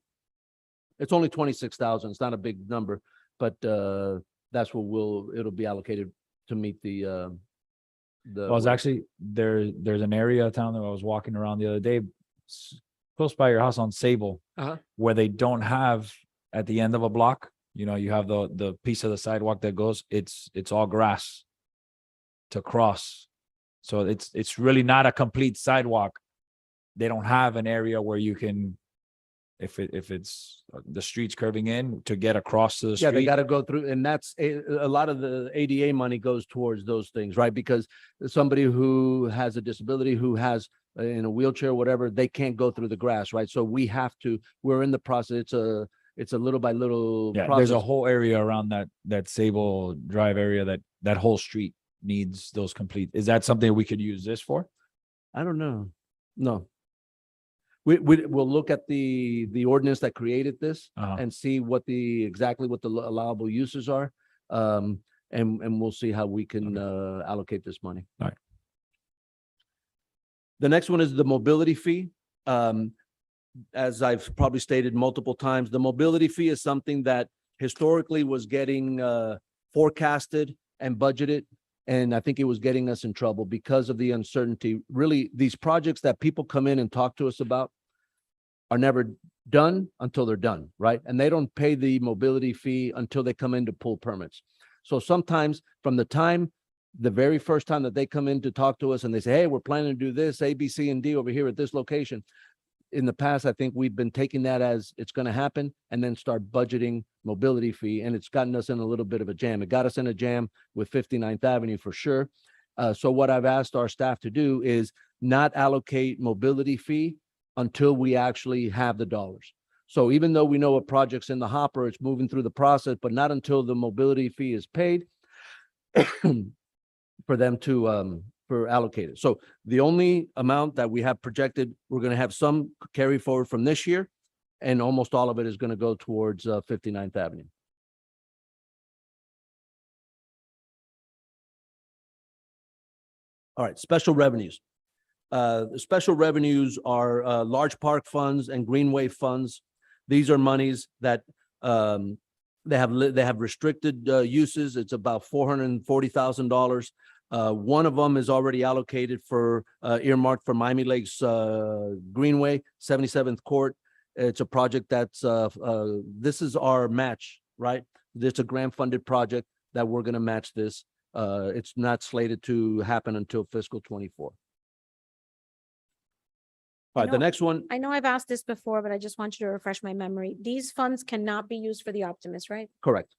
It's only 26,000. It's not a big number, but that's what it'll be allocated to meet the. Well, I was actually there's an area of town that I was walking around the other day, close by your house on Sable, where they don't have at the end of a block, you have the piece of the sidewalk that goes, it's all grass to cross. So it's really not a complete sidewalk. They don't have an area where you can, if it's the street's curving in to get across to the Yeah, they street. got to go through, and that's a lot of the ADA money goes towards those things, right? Because somebody who has a disability, who has in a wheelchair, whatever, they can't go through the grass, right? So we're in the process. It's a little by little Yeah, process. there's a whole area around that Sable Drive area that whole street needs those complete. Is that something we could use this for? I don't know. No. We'll look at the ordinance that created this Uh-huh. and see exactly what the allowable uses are. And we'll see how we can allocate this money. All right. The next one is the mobility fee. As I've probably stated multiple times, the mobility fee is something that historically was getting forecasted and budgeted. And I think it was getting us in trouble because of the uncertainty. Really, these projects that people come in and talk to us about are never done until they're done, right? And they don't pay the mobility fee until they come in to pull permits. So sometimes from the very first time that they come in to talk to us and they say, hey, we're planning to do this, A, B, C, and D over here at this location. In the past, I think we've been taking that as it's going to happen and then start budgeting mobility fee. And it's gotten us in a little bit of a jam. It got us in a jam with 59th Avenue for sure. So what I've asked our staff to do is not allocate mobility fee until we actually have the dollars. So even though we know a project's in the hopper, it's moving through the process, but not until the mobility fee is paid for them to for allocated. So the only amount that we have projected, we're going to have some carry forward from this year, and almost all of it is going to go towards 59th Avenue. All right, special revenues. The special revenues are large park funds and greenway funds. These are monies that they have restricted uses. It's about $440,000. One of them is already allocated for earmarked for Miami Lakes Greenway, 77th Court. It's a project that's this is our match, right? It's a grant funded project that we're going to match this. It's not slated to happen until fiscal 24. All right, the next one. I know I've asked this before, but I just want you to refresh my memory. These funds cannot be used for the Optimist, right? Correct.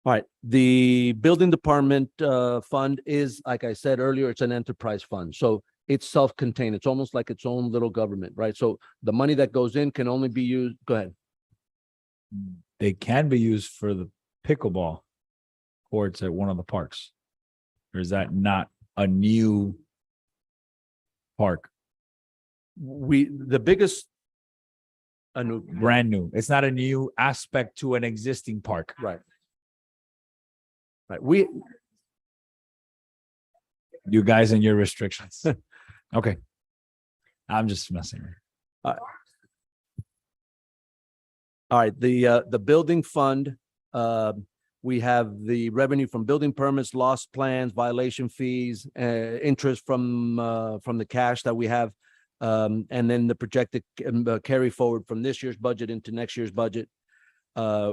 All right, the building department fund is, like I said earlier, it's an enterprise fund. So it's self-contained. It's almost like its own little government, right? So the money that goes in can only be used. Go ahead. They can be used for the pickleball courts at one of the parks. Or is that not a new park? The biggest brand new. It's not a new aspect to an existing park. Right. Right. You guys and your restrictions. Okay. I'm just messing with you. All right, the building fund, we have the revenue from building permits, loss plans, violation fees, interest from the cash that we have, and then the projected carry forward from this year's budget into next year's budget.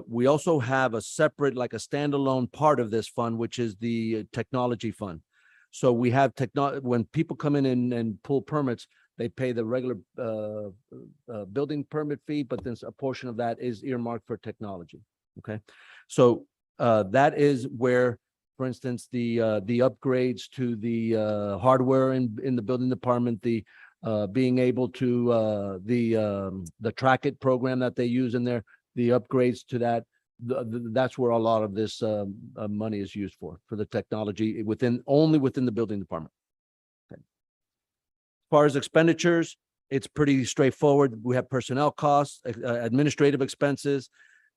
We also have a separate, like a standalone part of this fund, which is the technology fund. So we have when people come in and pull permits, they pay the regular building permit fee, but then a portion of that is earmarked for technology. Okay, so that is where, for instance, the upgrades to the hardware in the building department, the being able to the Track It program that they use in there, the upgrades to that. That's where a lot of this money is used for the technology only within the building department. Okay. As far as expenditures, it's pretty straightforward. We have personnel costs, administrative expenses.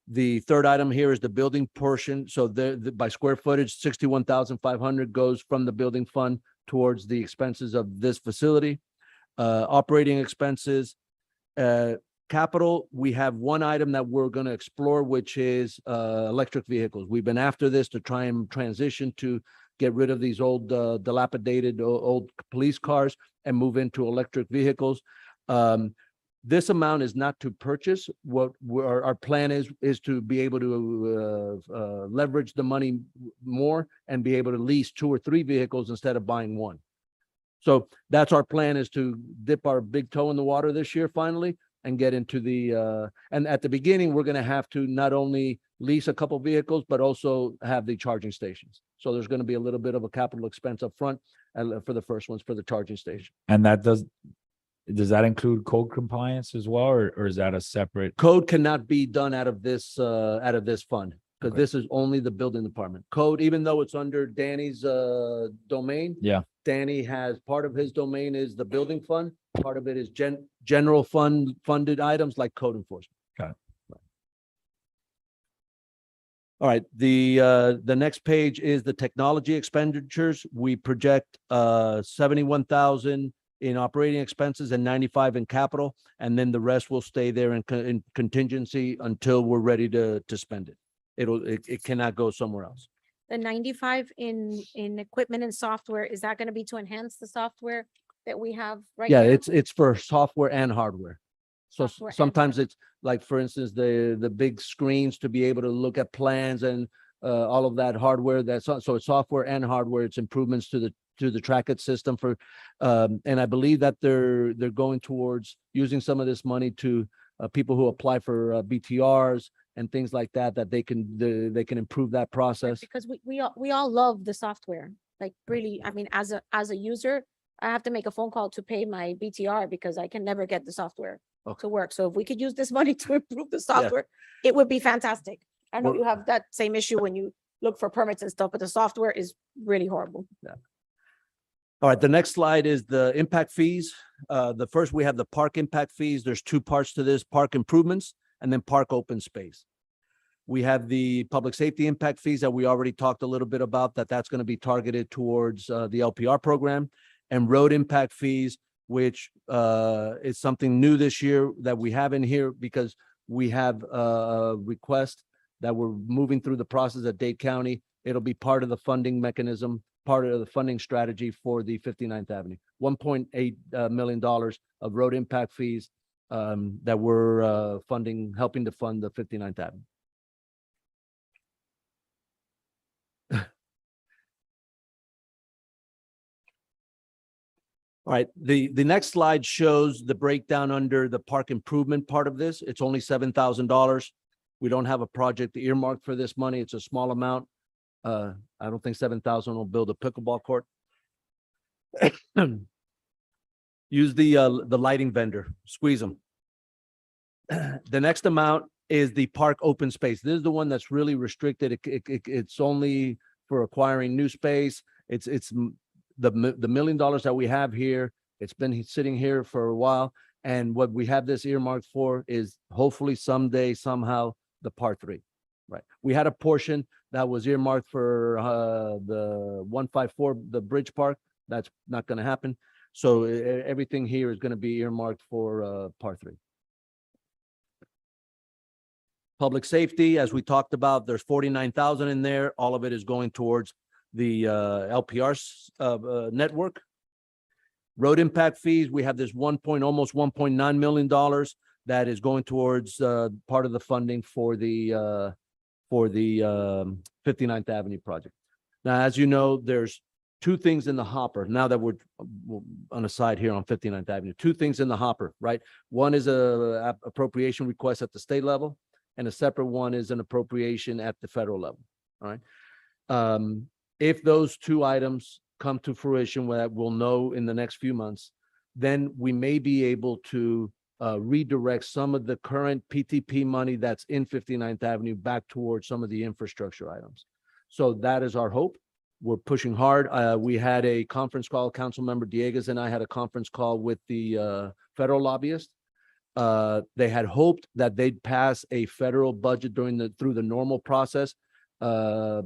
The third item here is the building portion. So by square footage, 61,500 goes from the building fund towards the expenses of this facility. Operating expenses, capital, we have one item that we're going to explore, which is electric vehicles. We've been after this to try and transition to get rid of these old dilapidated old police cars and move into electric vehicles. This amount is not to purchase. Our plan is to be able to leverage the money more and be able to lease 2 or 3 vehicles instead of buying one. So that's our plan, is to dip our big toe in the water this year finally and get into the, and at the beginning, we're going to have to not only lease a couple vehicles, but also have the charging stations. So there's going to be a little bit of a capital expense up front for the first ones for the charging station. And that does that include code compliance as well, or is that a separate? Code cannot be done out of this fund, because Okay. this is only the building department. Code, even though it's under Danny's domain. Yeah. Danny has, part of his domain is the building fund, part of it is general funded items like code enforcement. Got it. All right, the next page is the technology expenditures. We project 71,000 in operating expenses and 95 in capital, and then the rest will stay there in contingency until we're ready to spend it. It cannot go somewhere else. The 95 in equipment and software, is that going to be to enhance the software that we have right now? Yeah, it's for software and hardware. So Software and sometimes it's like, for instance, the big screens to be able to look at plans and all of that hardware. So it's software and hardware. It's improvements to the track it system for, and I believe that they're going towards using some of this money to people who apply for BTRs and things like that, that they can improve that process. Because we all love the software, like really, I mean, as a user, I have to make a phone call to pay my BTR because I can never get the software to work. So if we could use this money to improve the software, it would be fantastic. I know Well- you have that same issue when you look for permits and stuff, but the software is really horrible. All right, the next slide is the impact fees. The first, we have the park impact fees. There's 2 parts to this: park improvements and then park open space. We have the public safety impact fees that we already talked a little bit about, that's going to be targeted towards the LPR program, and road impact fees, which is something new this year that we have in here because we have a request that we're moving through the process at Dade County. It'll be part of the funding mechanism, part of the funding strategy for the 59th Avenue. $1.8 million of road impact fees that we're helping to fund the 59th Avenue. All right, the next slide shows the breakdown under the park improvement part of this. It's only $7,000. We don't have a project earmarked for this money. It's a small amount. I don't think 7,000 will build a pickleball court. Use the lighting vendor, squeeze them. The next amount is the park open space. This is the one that's really restricted. It's only for acquiring new space. It's the $1 million that we have here. It's been sitting here for a while. And what we have this earmarked for is hopefully someday, somehow, the part 3, right? We had a portion that was earmarked for the 154, the bridge park. That's not going to happen. So everything here is going to be earmarked for part 3. Public safety, as we talked about, there's 49,000 in there. All of it is going towards the LPR network. Road impact fees, we have this almost $1.9 million that is going towards part of the funding for the 59th Avenue project. Now, as you know, there's 2 things in the hopper. Now that we're on a side here on 59th Avenue, 2 things in the hopper, right? One is a appropriation request at the state level, and a separate one is an appropriation at the federal level. All right. If those 2 items come to fruition, that we'll know in the next few months, then we may be able to redirect some of the current PTP money that's in 59th Avenue back towards some of the infrastructure items. So that is our hope. We're pushing hard. We had a conference call, Councilmember Dieguez and I had a conference call with the federal lobbyist. They had hoped that they'd pass a federal budget through the normal process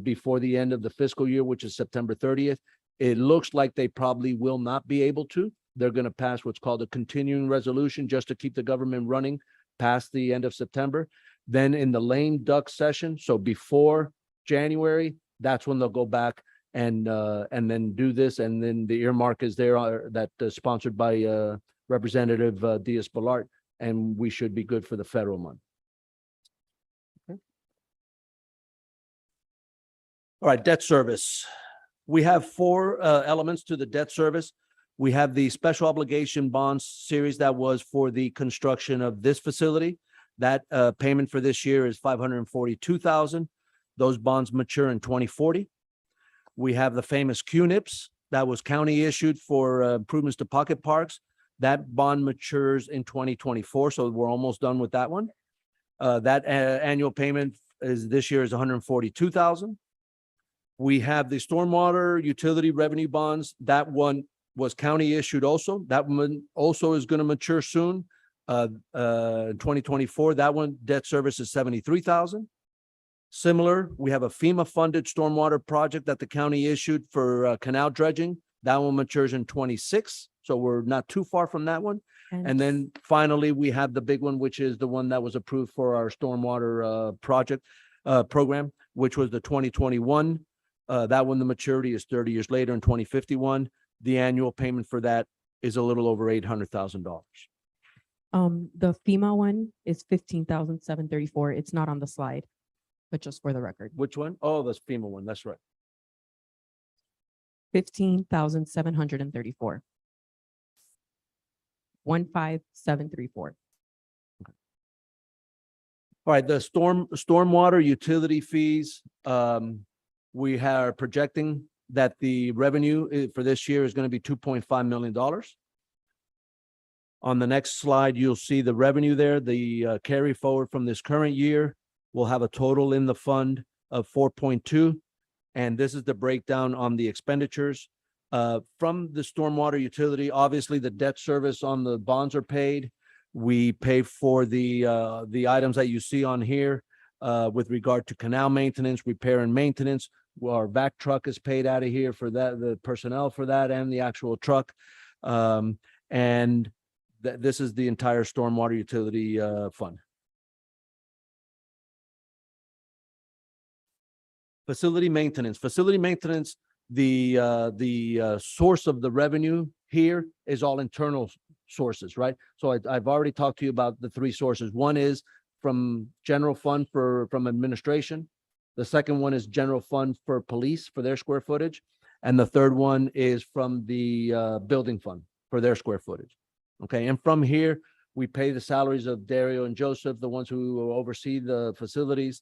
before the end of the fiscal year, which is September 30th. It looks like they probably will not be able to. They're going to pass what's called a continuing resolution just to keep the government running past the end of September. Then in the lame duck session, so before January, that's when they'll go back and then do this. And then the earmark is there that sponsored by Representative Diaz-Balart and we should be good for the federal money. Okay. All right, debt service. We have four elements to the debt service. We have the special obligation bonds series that was for the construction of this facility. That payment for this year is $542,000. Those bonds mature in 2040. We have the famous QNIPS that was county issued for improvements to pocket parks. That bond matures in 2024, so we're almost done with that one. That annual payment is this year is $142,000. We have the stormwater utility revenue bonds. That one was county issued also. That one also is going to mature soon. 2024, that one debt service is $73,000. Similar, we have a FEMA funded stormwater project that the county issued for canal dredging. That one matures in 26. So we're not too far from that one. And then finally, we have the big one, which is the one that was approved for our stormwater project program, which was the 2021. That one, the maturity is 30 years later in 2051. The annual payment for that is a little over $800,000. The FEMA one is 15,734. It's not on the slide, but just for the record, Which one? Oh, the FEMA one. That's right. 15,734. 15734. All right, the stormwater utility fees, we are projecting that the revenue for this year is going to be $2.5 million. On the next slide, you'll see the revenue there, the carry forward from this current year. We'll have a total in the fund of 4.2. And this is the breakdown on the expenditures. From the stormwater utility, obviously the debt service on the bonds are paid. We pay for the items that you see on here with regard to canal maintenance, repair and maintenance. Our back truck is paid out of here for that, the personnel for that and the actual truck. And this is the entire stormwater utility fund. Facility maintenance, the source of the revenue here is all internal sources, right? So I've already talked to you about the three sources. One is from general fund from administration. The second one is general fund for police for their square footage. And the third one is from the building fund for their square footage. Okay, and from here, we pay the salaries of Dario and Joseph, the ones who oversee the facilities.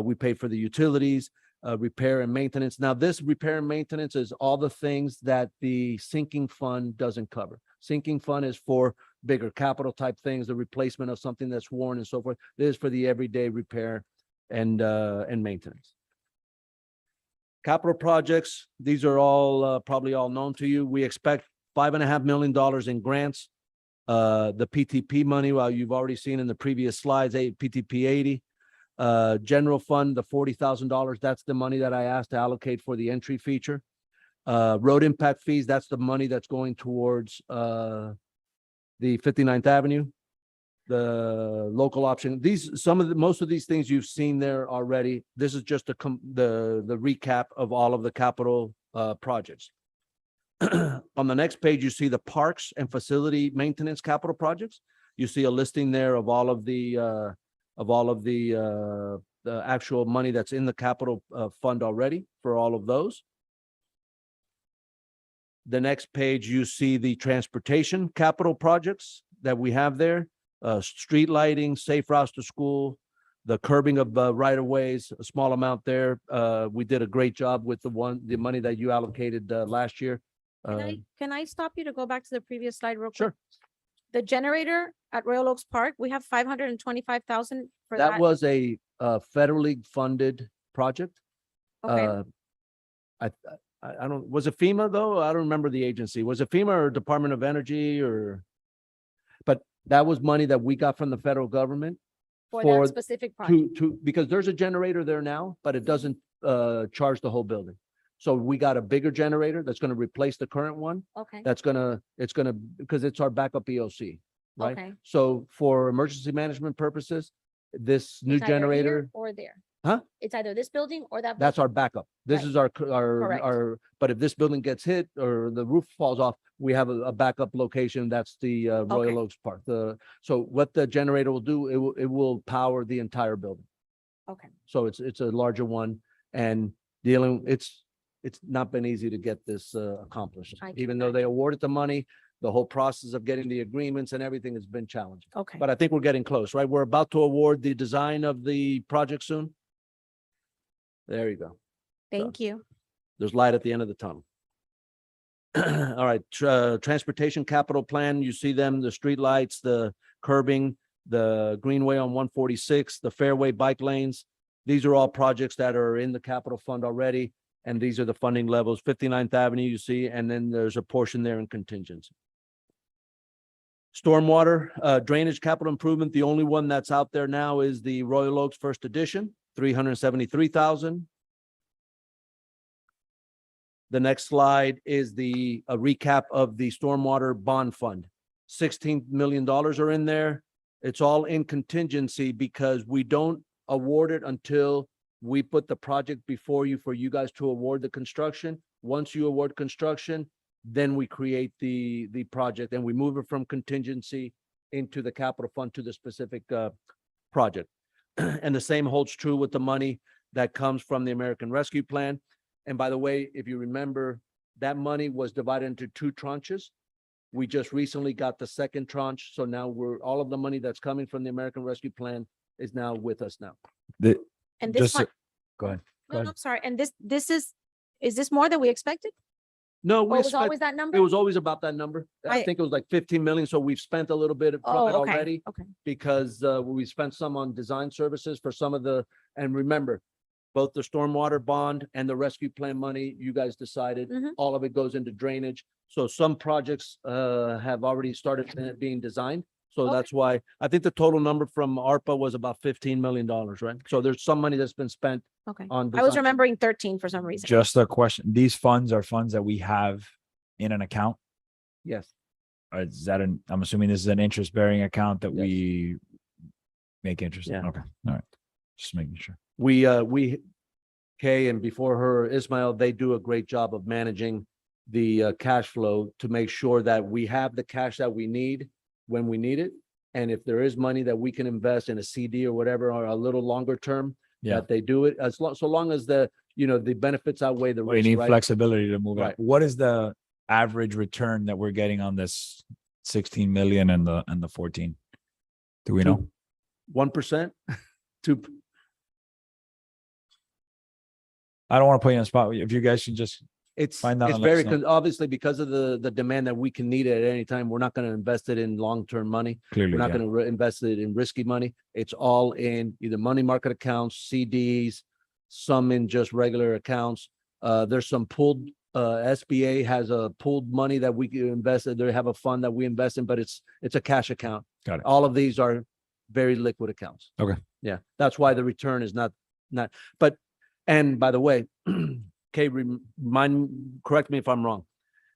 We pay for the utilities, repair and maintenance. Now, this repair and maintenance is all the things that the sinking fund doesn't cover. Sinking fund is for bigger capital type things, the replacement of something that's worn and so forth. This is for the everyday repair and maintenance. Capital projects, these are all probably all known to you. We expect $5.5 million in grants. The PTP money, well, you've already seen in the previous slides, PTP 80. General fund, the $40,000, that's the money that I asked to allocate for the entry feature. Road impact fees, that's the money that's going towards the 59th Avenue. The local option, most of these things you've seen there already. This is just the recap of all of the capital projects. On the next page, you see the parks and facility maintenance capital projects. You see a listing there of all of the actual money that's in the capital fund already for all of those. The next page, you see the transportation capital projects that we have there. Street lighting, safe routes to school, the curbing of right of ways, a small amount there. We did a great job with the money that you allocated last year. Can I stop you to go back to the previous slide real quick? Sure. The generator at Royal Oaks Park, we have 525,000 for That that. was a federally funded project. Okay. I don't, was it FEMA though? I don't remember the agency. Was it FEMA or Department of Energy or? But that was money that we got from the federal government. For for that specific project. Because there's a generator there now, but it doesn't charge the whole building. So we got a bigger generator that's going to replace the current one. Okay, Because it's our backup EOC, right? okay. So for emergency management purposes, this new It's either here generator, or there. Huh? It's either this building or that. That's our building. backup. This Right. is our, Correct. but if this building gets hit or the roof falls off, we have a backup location. That's the Royal Okay. Oaks part. So what the generator will do, it will power the entire building. Okay. So it's a larger one and it's not been easy to get this accomplished. I can Even though they awarded the money, the whole process of getting the agreements and everything has been challenging. Okay. But I think we're getting close, right? We're about to award the design of the project soon. There you go. Thank you. There's light at the end of the tunnel. All right, transportation capital plan, you see them, the street lights, the curbing, the greenway on 146, the fairway bike lanes. These are all projects that are in the capital fund already, and these are the funding levels. 59th Avenue, you see, and then there's a portion there in contingency. Stormwater, drainage capital improvement, the only one that's out there now is the Royal Oaks First Edition, 373,000. The next slide is a recap of the stormwater bond fund. $16 million are in there. It's all in contingency because we don't award it until we put the project before you for you guys to award the construction. Once you award construction, then we create the project and we move it from contingency into the capital fund to the specific project. And the same holds true with the money that comes from the American Rescue Plan. And by the way, if you remember, that money was divided into two tranches. We just recently got the second tranche. So now all of the money that's coming from the American Rescue Plan is now with us now. And this one, Go ahead. no, I'm sorry. And is this more than we expected? No, Or we it was spent, always that number? it was always about that number. I I- think it was like 15 million. So we've spent a little bit from Oh, it okay, already. okay. Because we spent some on design services for some of and remember, both the stormwater bond and the rescue plan money, you guys decided, Mhm. all of it goes into drainage. So some projects have already started being designed. So Okay. that's why I think the total number from ARPA was about $15 million, right? So there's some money that's been spent Okay. on. I was design. remembering 13 for some reason. Just a question. These funds are funds that we have in an account. Yes. Or is that I'm assuming this is an interest bearing account that Yes. we make interest. Yeah. Okay. All right. Just making sure. We, Kay and before her, Ismail, they do a great job of managing the cash flow to make sure that we have the cash that we need when we need it. And if there is money that we can invest in a CD or whatever, or a little longer term, Yeah. that they do it so long as the benefits outweigh the We risk, need right? flexibility to move it. Right. What is the average return that we're getting on this 16 million and the 14? Do we know? 1%, 2. I don't want to put you on the spot. If you guys should just It's Find out it's and let us very, know. obviously because of the demand that we can need it at any time, we're not going to invest it in long-term money. clearly, We're not yeah. going to invest it in risky money. It's all in either money market accounts, CDs, some in just regular accounts. There's some pooled, SBA has a pooled money that we can invest in. They have a fund that we invest in, but it's a cash account. Got it. All of these are very liquid accounts. Okay. Yeah, that's why the return is not, but, and by the way, Kay, correct me if I'm wrong.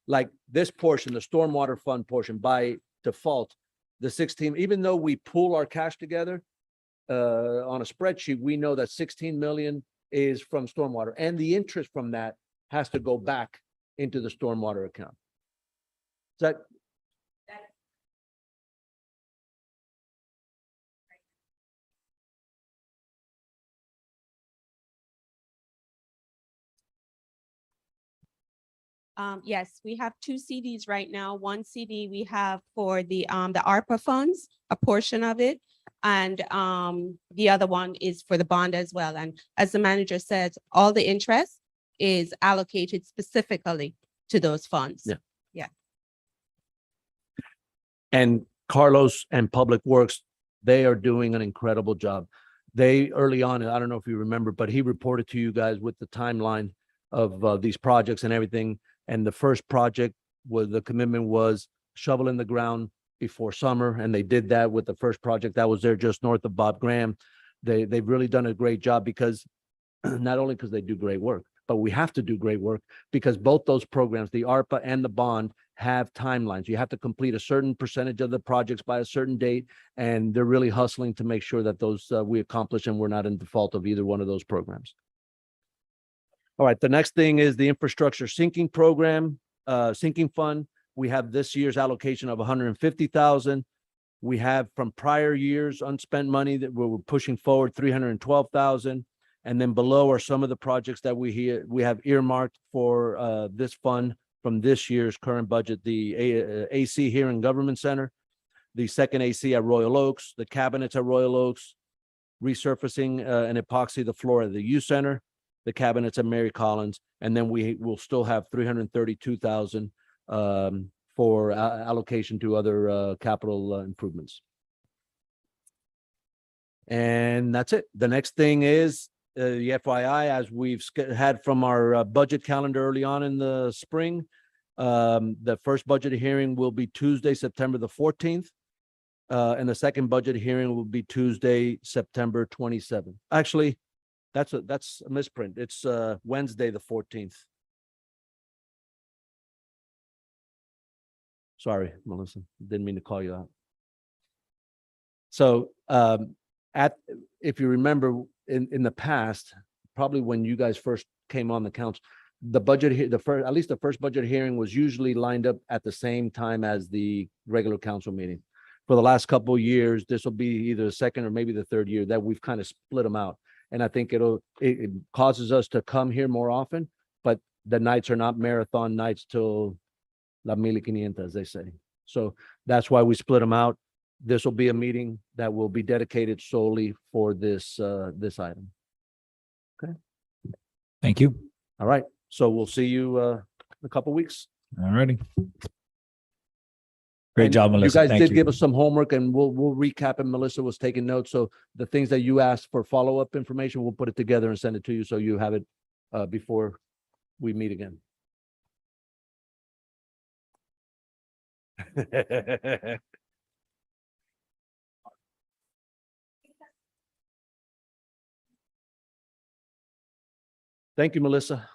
Like this portion, the stormwater fund portion, by default, the 16, even though we pool our cash together on a spreadsheet, we know that 16 million is from stormwater, and the interest from that has to go back into the stormwater account. Is that? Yes, we have two CDs right now. One CD we have for the ARPA funds, a portion of it. And the other one is for the bond as well. And as the manager said, all the interest is allocated specifically to those funds. Yeah. Yeah. And Carlos and Public Works, they are doing an incredible job. They early on, I don't know if you remember, but he reported to you guys with the timeline of these projects and everything. And the first project the commitment was shovel in the ground before summer. And they did that with the first project that was there just north of Bob Graham. They've really done a great job because not only because they do great work, but we have to do great work because both those programs, the ARPA and the bond, have timelines. You have to complete a certain percentage of the projects by a certain date, and they're really hustling to make sure that those we accomplish and we're not in default of either one of those programs. All right, the next thing is the infrastructure sinking program, sinking fund. We have this year's allocation of 150,000. We have from prior years unspent money that we're pushing forward 312,000. And then below are some of the projects that we have earmarked for this fund from this year's current budget, the AC here in Government Center, the second AC at Royal Oaks, the cabinets at Royal Oaks, resurfacing and epoxy the floor at the youth center, the cabinets at Mary Collins, and then we will still have 332,000 for allocation to other capital improvements. And that's it. The next thing is the FYI, as we've had from our budget calendar early on in the spring, the first budget hearing will be Tuesday, September the 14th. And the second budget hearing will be Tuesday, September 27th. Actually, that's a misprint. It's Wednesday, the 14th. Sorry, Melissa, didn't mean to call you out. So if you remember in the past, probably when you guys first came on the council, the budget here, at least the first budget hearing was usually lined up at the same time as the regular council meeting. For the last couple of years, this will be either the second or maybe the third year that we've kind of split them out. And I think it causes us to come here more often, but the nights are not marathon nights till La 1500, as they say. So that's why we split them out. This will be a meeting that will be dedicated solely for this item. Okay. Thank you. All right. So we'll see you in a couple weeks. All righty. Great And job, Melissa. You guys Thank did you. give us some homework and we'll recap, and Melissa was taking notes. So the things that you asked for follow-up information, we'll put it together and send it to you so you have it before we meet again. Thank you, Melissa.